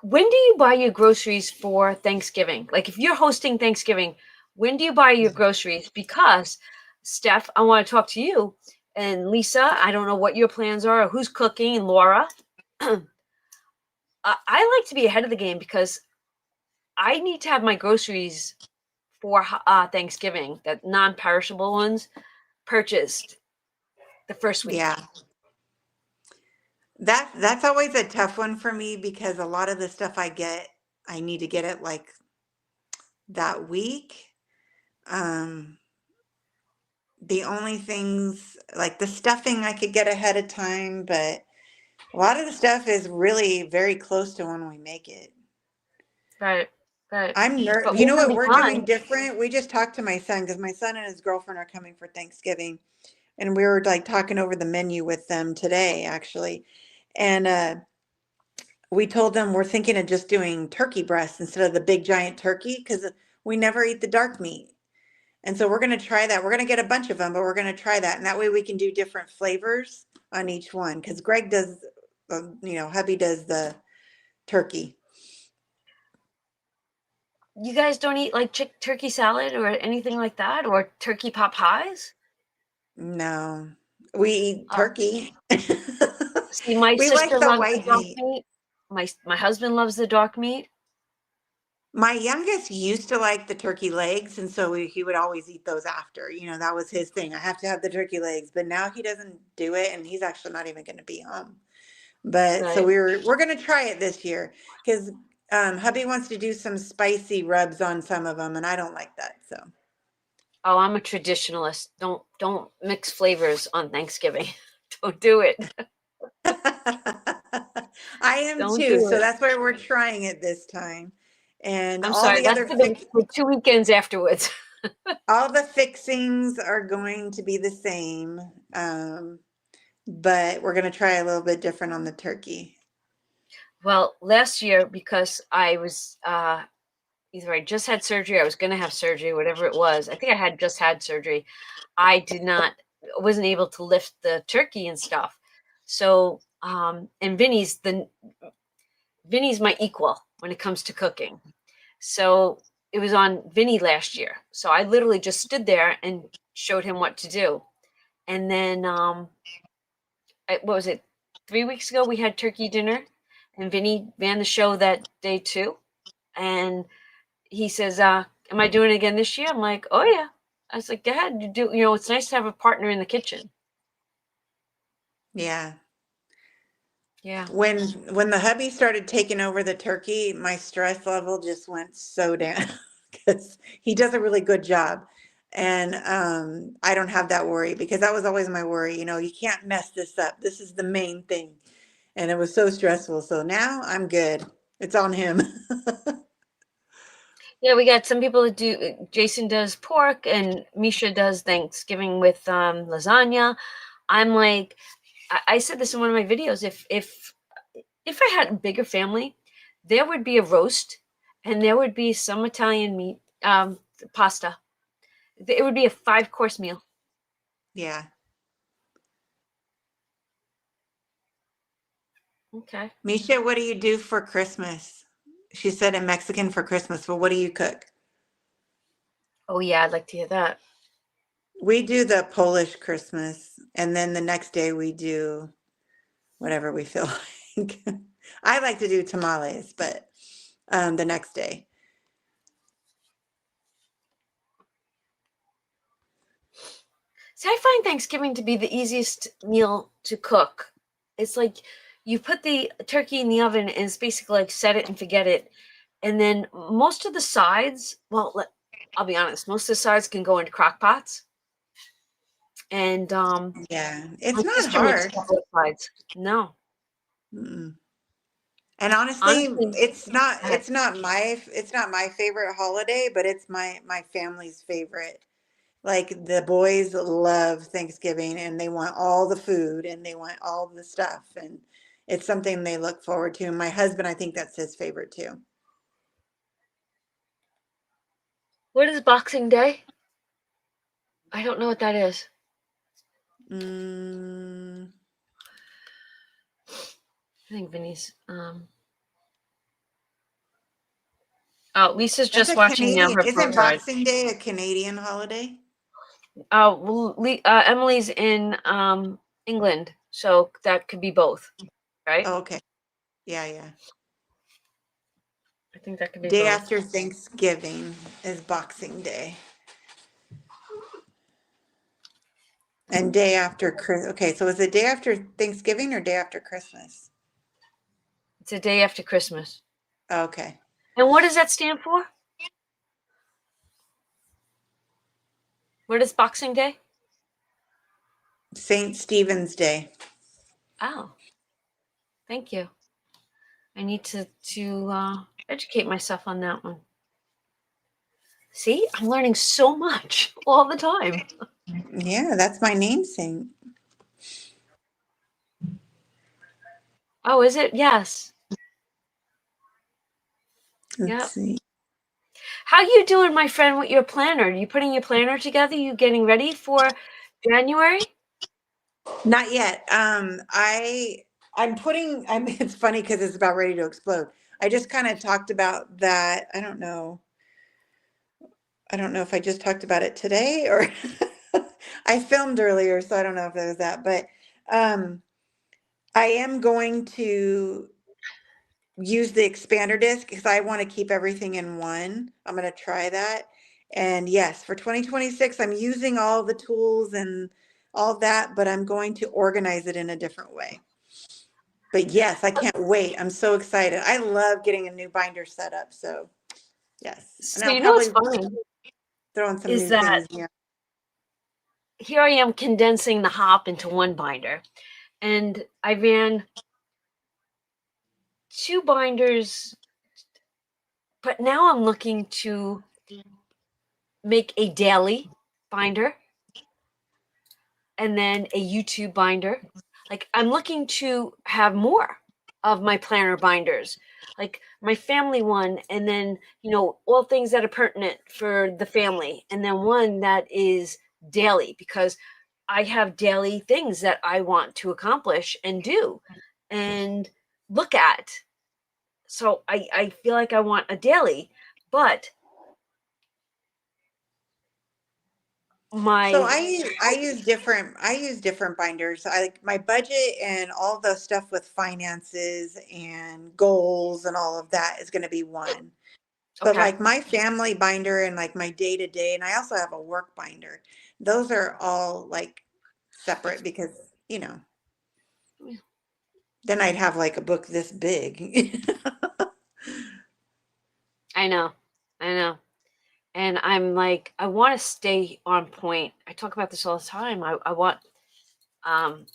when do you buy your groceries for Thanksgiving? Like if you're hosting Thanksgiving, when do you buy your groceries? Because Steph, I want to talk to you, and Lisa, I don't know what your plans are or who's cooking, and Laura. I like to be ahead of the game because I need to have my groceries for Thanksgiving, that non-perishable ones, purchased the first week. Yeah. That's always a tough one for me because a lot of the stuff I need to get it like that week. The only things like the stuffing I could get ahead of time, but a lot of the stuff is really very close to when we make it. Right. I'm But you know we're what gonna be we're fine. doing different? We just talked to my son because my son and his girlfriend are coming for Thanksgiving, and we were like talking over the menu with them today, actually. And we told them we're thinking of just doing turkey breasts instead of the big giant turkey because we never eat the dark meat. And so we're going to try that. We're going to get a bunch of them, but we're going to try that. And that way we can do different flavors on each one because Greg does, hubby does the turkey. You guys don't eat like turkey salad or anything like that, or turkey pot pies? No, we eat turkey. See, my We like sister the loves the white dark meat. meat. My husband loves the dark meat. My youngest used to like the turkey legs, and so he would always eat those after. That was his thing. I have to have the turkey legs, but now he doesn't do it, and he's actually not even going to be home. But so Right. we're going to try it this year because hubby wants to do some spicy rubs on some of them, and I don't like that. So Oh, I'm a traditionalist. Don't mix flavors on Thanksgiving. Don't do it. I am Don't too. do So it. that's why we're trying it this time, and I'm sorry. That's for 2 weekends afterwards. all the fixings are going to be the same. But we're going to try a little bit different on the turkey. Well, last year, because I was either I just had surgery, I was going to have surgery, whatever it was. I think I had just had surgery. I wasn't able to lift the turkey and stuff. So, and Vinny's my equal when it comes to cooking. So it was on Vinny last year. So I literally just stood there and showed him what to do. And then, what was it? 3 weeks ago, we had turkey dinner, and Vinny ran the show that day too. And he says, "Am I doing it again this year?" I'm like, "Oh yeah." I was like, "Go ahead, you do." It's nice to have a partner in the kitchen. Yeah. Yeah. When the hubby started taking over the turkey, my stress level just went so down because he does a really good job. And I don't have that worry because that was always my worry. You can't mess this up. This is the main thing. And it was so stressful. So now I'm good. It's on him. Yeah, we got some people that do. Jason does pork, and Misha does Thanksgiving with lasagna. I'm like, I said this in one of my videos. If I had a bigger family, there would be a roast, and there would be some Italian meat, pasta. It would be a 5-course meal. Yeah. Okay. Misha, what do you do for Christmas? She said in Mexican for Christmas. Well, what do you cook? Oh yeah, I'd like to hear that. We do the Polish Christmas, and then the next day we do whatever we feel like. I like to do tamales, but the next day. See, I find Thanksgiving to be the easiest meal to cook. It's like you put the turkey in the oven and it's basically like set it and forget it. And then most of the sides, well, I'll be honest, most of the sides can go into crock pots. And Yeah, my it's not sister makes a hard. couple of sides. No, Mm-mm. And honestly, honestly, it's not go ahead. it's not my favorite holiday, but it's my family's favorite. Like the boys love Thanksgiving and they want all the food and they want all the stuff and it's something they look forward to. And my husband, I think that's his favorite too. What is Boxing Day? I don't know what that is. Mm, I think Vinny's. Oh, Lisa's that's just a watching now Canadian. her Isn't boat ride. Boxing Day a Canadian holiday? Well, Emily's in England, so that could be both, right? Oh, okay. Yeah, yeah. I think that could be Day both. after Thanksgiving is Boxing Day. And day after Christmas. Okay, so is it day after Thanksgiving or day after Christmas? It's a day after Christmas. Okay. And what does that stand for? What is Boxing Day? St. Stephen's Day. Oh, thank you. I need to educate myself on that one. See, I'm learning so much all the time. Yeah, that's my namesake. Oh, is it? Yes. Let's Yep. see. How you doing, my friend, with your planner? Are you putting your planner together? You getting ready for January? Not yet. It's funny because it's about ready to explode. I just kind of talked about that. I don't know. I don't know if I just talked about it today or I filmed earlier, so I don't know if it was that, but I am going to use the expander disc because I want to keep everything in one. I'm going to try that. And yes, for 2026, I'm using all the tools and all that, but I'm going to organize it in a different way. But yes, I can't wait. I'm so excited. I love getting a new binder set up. So yes. And So I'll you know what's probably funny throw in some is new that things here. here I am condensing the hop into one binder, and I ran 2 binders, but now I'm looking to make a daily binder and then a YouTube binder. Like I'm looking to have more of my planner binders, like my family one, and then all things that are pertinent for the family, and then one that is daily because I have daily things that I want to accomplish and do and look at. So I feel like I want a daily, but So my I use different binders. I like my budget and all the stuff with finances and goals and all of that is going to be one. But okay. like my family binder and like my day to day, and I also have a work binder. Those are all like separate because, then I'd have like a book this big. I know. I know. And I'm like, I want to stay on point. I talk about this all the time. I want um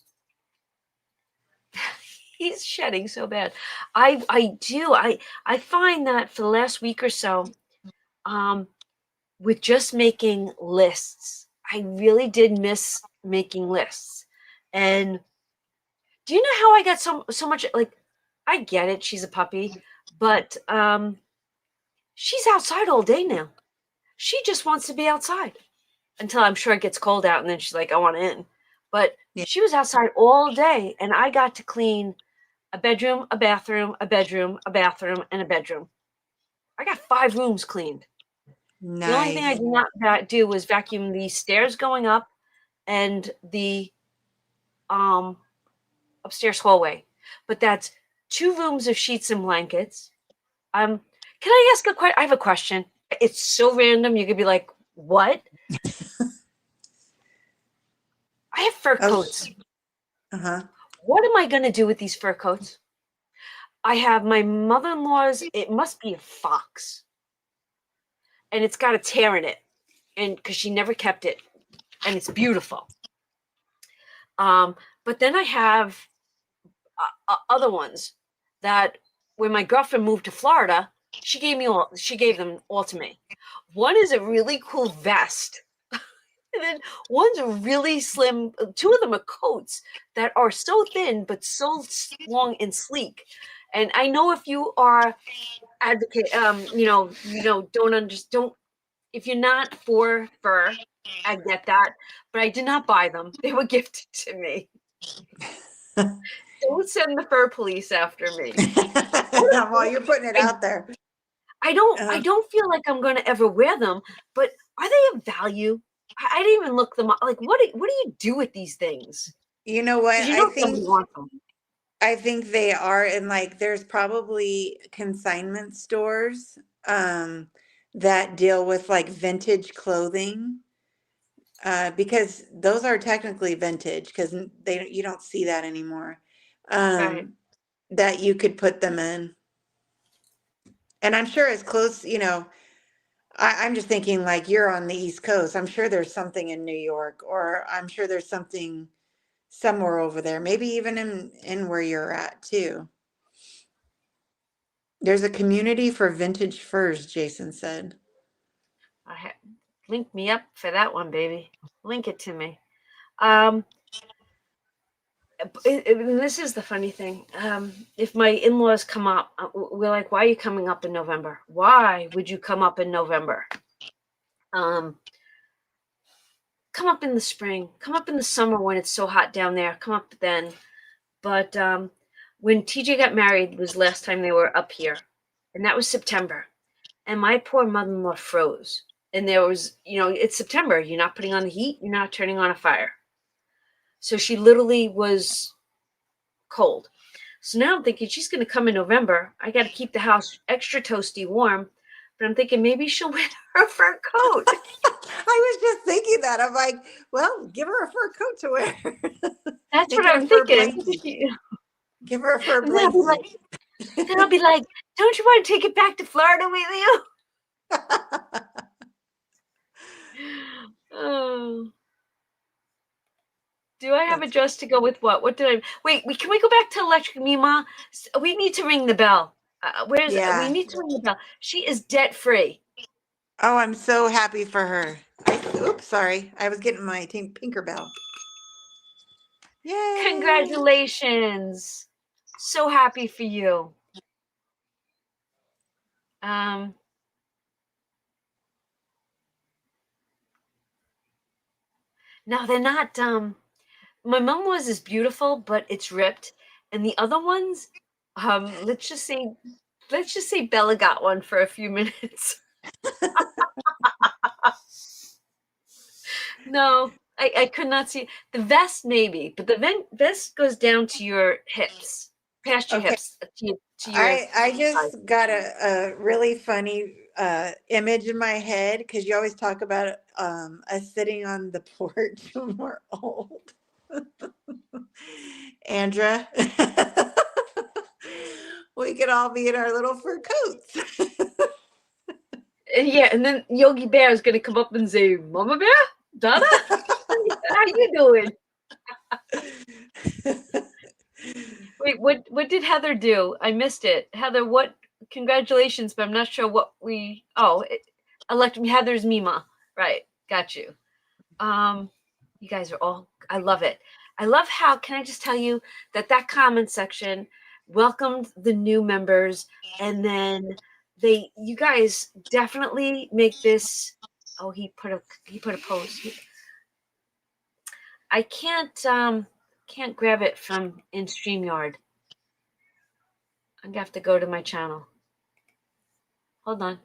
he's shedding so bad. I do. I find that for the last week or so, um, with just making lists, I really did miss making lists. And do you know how I got so much like I get it, she's a puppy, but she's outside all day now. She just wants to be outside until I'm sure it gets cold out and then she's like, I want in. But Yeah. she was outside all day and I got to clean a bedroom, a bathroom, a bedroom, a bathroom, and a bedroom. I got 5 rooms cleaned. The only thing I Nice. did not do was vacuum the stairs going up and the um upstairs hallway. But that's 2 rooms of sheets and blankets. Can I ask a question? I have a question. It's so random. You could be like, "What?" I have fur Oh, coats. uh-huh. What am I going to do with these fur coats? I have my mother-in-law's. It must be a fox, and it's got a tear in it, and because she never kept it, and it's beautiful. But then I have other ones that when my girlfriend moved to Florida, she gave them all to me. One is a really cool vest. And then one's a really slim, 2 of them are coats that are so thin but so long and sleek. And I know if you are advocate, don't if you're not for fur, I get that, but I did not buy them. They were gifted to me. Don't send the fur police after me. Well, you're putting it I, out there. I don't Uh, feel like I'm going to ever wear them, but are they of value? I didn't even look them up. Like, what do you do with these things? you know what? Because somebody wants them. I think they are, and like there's probably consignment stores that deal with like vintage clothing because those are technically vintage because you don't see that anymore. Right. That you could put them in, and I'm sure as close, I'm just thinking like you're on the East Coast. I'm sure there's something in New York, or I'm sure there's something somewhere over there, maybe even in where you're at too. There's a community for vintage furs, Jason said. Link me up for that one, baby. Link it to me. Um, this is the funny thing. If my in-laws come up, we're like, "Why are you coming up in November? Why would you come up in November? Um, come up in the spring. Come up in the summer when it's so hot down there. Come up then." But when TJ got married was last time they were up here, and that was September. And my poor mother-in-law froze. And there was, it's September. You're not putting on the heat. You're not turning on a fire. So she literally was cold. So now I'm thinking she's going to come in November. I got to keep the house extra toasty warm. But I'm thinking maybe she'll wear her fur coat. I was just thinking that. I'm like, well, give her a fur coat to wear. That's Make what it I a was fur thinking. blankie. Give her a fur And then I'll be blankie. like, don't you want to take it back to Florida with you? Oh. Do I have a That's dress to go with what? What did I wait? Can we go back to Electric Mima? We need to ring the bell. We yeah. need to ring the bell. She is debt free. Oh, I'm so happy for her. Oops, sorry. I was getting my Tinkerbell. Yay! Congratulations. So happy for you. Um, no, they're not. My mom was is beautiful, but it's ripped, and the other ones, let's just say Bella got one for a few minutes. No, I could not see the vest, maybe, but the vest goes down to your hips, past your Okay. hips, to your I thigh. just got a really funny image in my head because you always talk about us sitting on the porch when we're old. Andra, we could all be in our little fur coats. And yeah, and then Yogi Bear is gonna come up and say, "Mama Bear, Dada, how you doing?" Wait, what did Heather do? I missed it. Heather, what? Congratulations, but I'm not sure what we. Oh, elect Heather's Mima. Right, got you. You guys are all. I love it. I love how. Can I just tell you that comment section welcomed the new members, and then you guys definitely make this. Oh, he put a post. I can't grab it from in StreamYard. I'm gonna have to go to my channel. Hold on.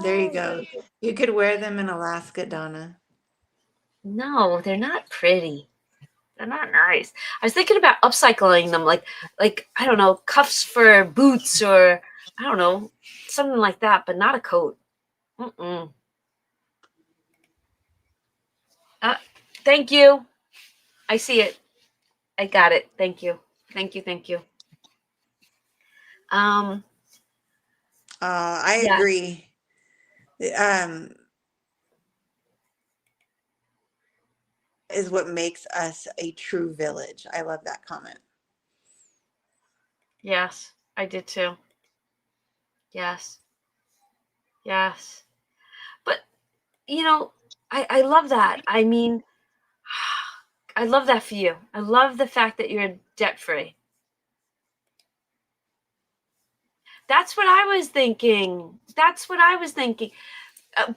There you Oh, go. You could wear them in Alaska, Donna. no, they're not pretty. They're not nice. I was thinking about upcycling them, like I don't know, cuffs for boots or I don't know, something like that, but not a coat. Mm-mm. Thank you. I see it. I got it. Thank you. Thank you. Thank you. I Yeah. agree. Is what makes us a true village. I love that comment. Yes, I did too. Yes. Yes. But I love that. I mean, I love that for you. I love the fact that you're debt free. That's what I was thinking.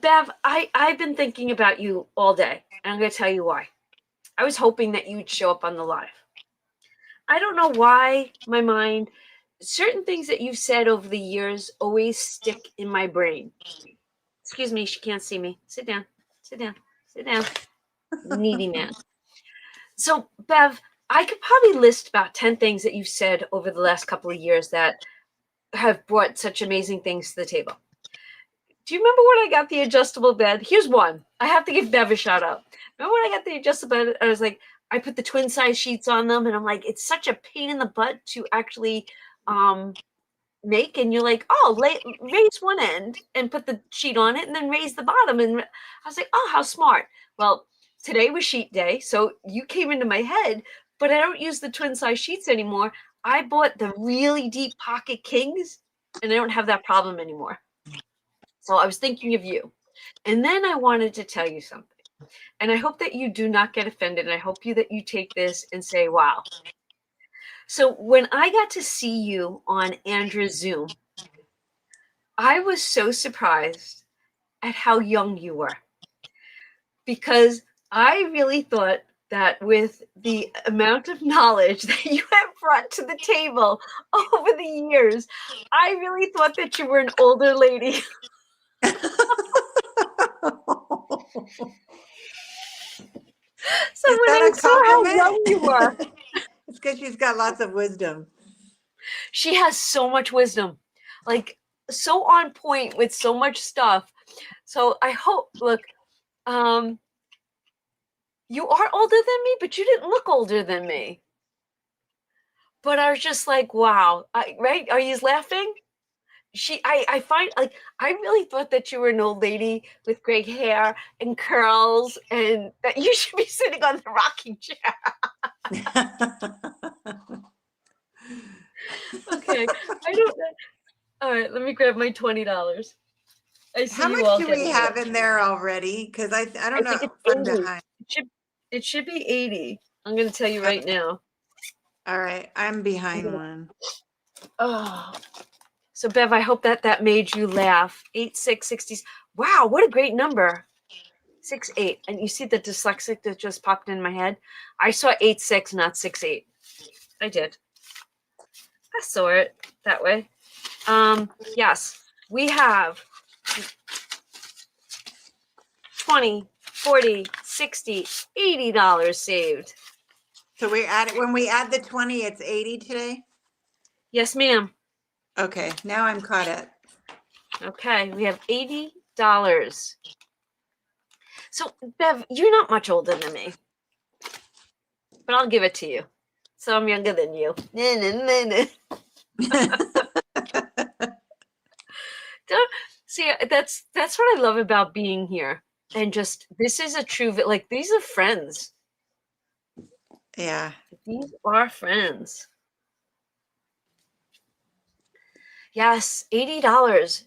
Bev, I've been thinking about you all day, and I'm going to tell you why. I was hoping that you'd show up on the live. I don't know why my mind, certain things that you've said over the years always stick in my brain. Excuse me, she can't see me. Sit down. Sit down. Sit down. Needy man. So, Bev, I could probably list about 10 things that you've said over the last couple of years that have brought such amazing things to the table. Do you remember when I got the adjustable bed? Here's one. I have to give Bev a shout out. Remember when I got the adjustable bed? I was like, I put the twin size sheets on them, and I'm like, it's such a pain in the butt to actually make. And you're like, oh, raise one end and put the sheet on it, and then raise the bottom. And I was like, oh, how smart. Well, today was sheet day, so you came into my head, but I don't use the twin size sheets anymore. I bought the really deep pocket kings, and I don't have that problem anymore. So I was thinking of you. And then I wanted to tell you something. And I hope that you do not get offended. And I hope that you take this and say, wow. So when I got to see you on Andra's Zoom, I was so surprised at how young you were. Because I really thought that with the amount of knowledge that you have brought to the table over the years, I really thought that you were an older lady. So Is when that I a saw how young compliment? you were, because she's got lots of wisdom. She has so much wisdom, like so on point with so much stuff. So I hope, look, you are older than me, but you didn't look older than me. But I was just like, wow, right? Are you laughing? I find, like, I really thought that you were an old lady with gray hair and curls, and that you should be sitting on the rocking chair. Okay, I don't know. All right, let me grab my $20. I see How you much all do we getting have it. in there already? Because I I don't know think if it's I'm 80. behind. It should be 80. I'm going to tell you right now. All right, I'm behind one. Oh, so Bev, I hope that made you laugh. 8660. Wow, what a great number. 68. And you see the dyslexic that just popped in my head? I saw 86, not 68. I did. I saw it that way. Yes, we have 20, 40, 60, $80 saved. So we add it when we add the 20, it's 80 today. Yes, ma'am. Okay, now I'm caught up. Okay, we have $80. So, Bev, you're not much older than me, but I'll give it to you. So I'm younger than you. See, that's what I love about being here, and just this is a true, like, these are friends. Yeah. These are friends. Yes, $80.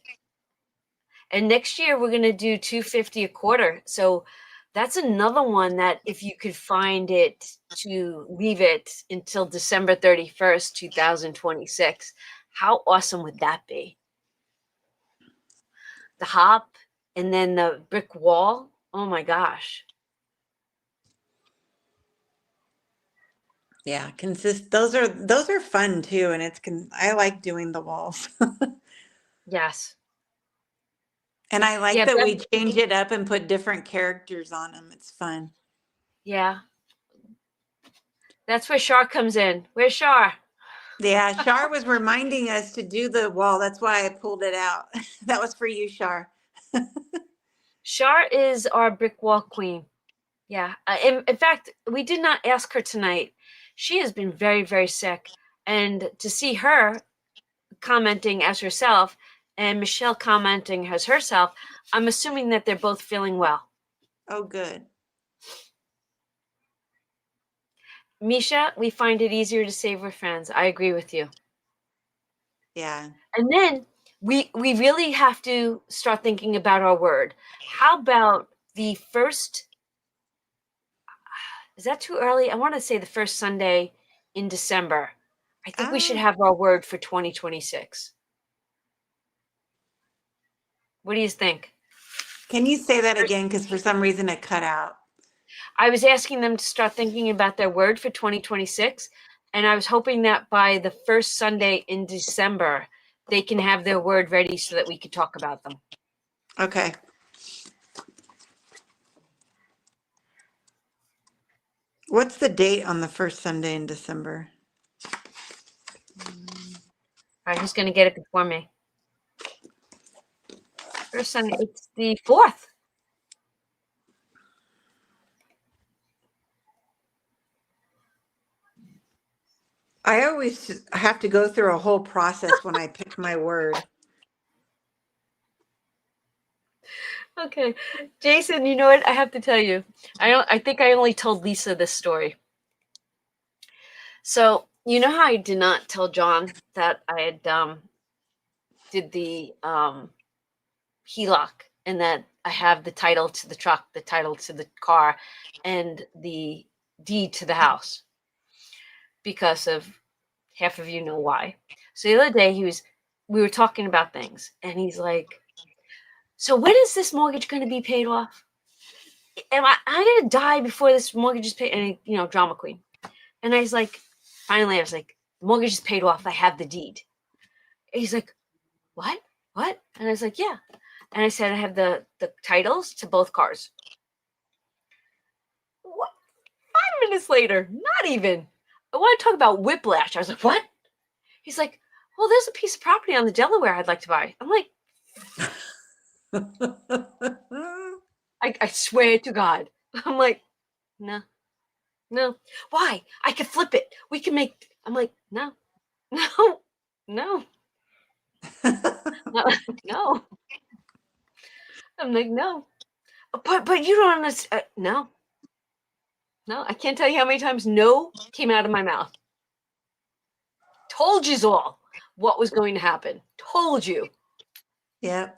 And next year we're gonna do $250 a quarter. So that's another one that if you could find it to leave it until December 31st, 2026, how awesome would that be? The hop and then the brick wall. Oh my gosh. Yeah, those are fun too, and I like doing the walls. Yes. And I like Yeah, that we Bev, change it up and put different characters on them. It's fun. yeah. That's where Shar comes in. Where's Shar? Yeah, Shar was reminding us to do the wall. That's why I pulled it out. That was for you, Shar. Shar is our brick wall queen. Yeah. In fact, we did not ask her tonight. She has been very, very sick. And to see her commenting as herself and Michelle commenting as herself, I'm assuming that they're both feeling well. Oh, good. Misha, we find it easier to save with friends. I agree with you. Yeah. And then we really have to start thinking about our word. How about the first, is that too early? I want to say the first Sunday in December. I think we should have our word for 2026. What do you think? Can you say that again? Because for some reason it cut out. I was asking them to start thinking about their word for 2026. And I was hoping that by the first Sunday in December, they can have their word ready so that we could talk about them. Okay. What's the date on the first Sunday in December? All right, who's going to get it before me? First Sunday, it's the 4th. I always have to go through a whole process when I pick my word. Okay. Jason, you know what? I have to tell you. I think I only told Lisa this story. So, you know how I did not tell John that I had did the HELOC and that I have the title to the truck, the title to the car, and the deed to the house because of half of you know why. So the other day we were talking about things and he's like, so when is this mortgage going to be paid off? Am I going to die before this mortgage is paid? And, you know, drama queen. And I was like, finally, I was like, the mortgage is paid off. I have the deed. And he's like, what? What? And I was like, yeah. And I said, I have the titles to both cars. What? 5 minutes later, not even. I want to talk about whiplash. I was like, what? He's like, well, there's a piece of property on the Delaware I'd like to buy. I'm like, I swear to God. I'm like, no, no. Why? I could flip it. We can make. I'm like, no, no, no, no, no. I'm like, no. But you don't understand. No, no. I can't tell you how many times no came out of my mouth. Told you all what was going to happen. Told you. Yep.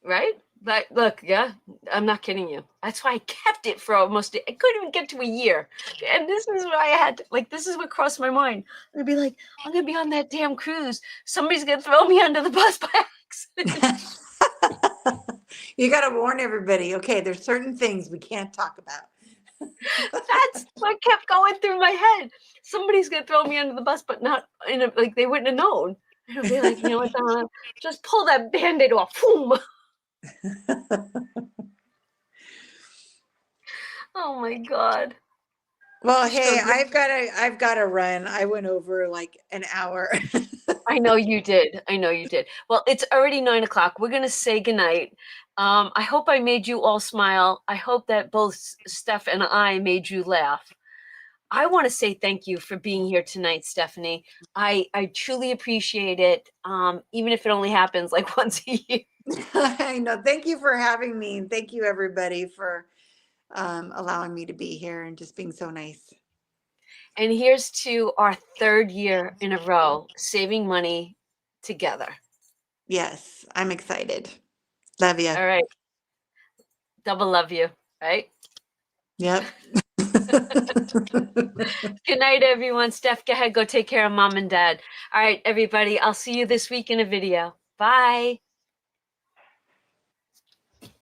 Right? Like, look, yeah, I'm not kidding you. That's why I kept it for almost, I couldn't even get to a year. And this is what I had to, like, this is what crossed my mind. I'd be like, I'm going to be on that damn cruise. Somebody's going to throw me under the bus by accident. You got to warn everybody. Okay, there's certain things we can't talk about. That's what kept going through my head. Somebody's going to throw me under the bus, but not in a, like, they wouldn't have known. I'd be like, you know what, Donna, just pull that Band-Aid off. Boom. Oh my God. Well, hey, I've got to run. I went over like an hour. I know you did. I know you did. Well, it's already 9 o'clock. We're going to say goodnight. I hope I made you all smile. I hope that both Steph and I made you laugh. I want to say thank you for being here tonight, Stephanie. I truly appreciate it. Even if it only happens like once a year. I know. Thank you for having me. And thank you, everybody, for allowing me to be here and just being so nice. And here's to our 3rd year in a row saving money together. Yes, I'm excited. Love you. All right. Double love you, right? Yep. Good night, everyone. Steph, go ahead. Go take care of mom and dad. All right, everybody. I'll see you this week in a video. Bye.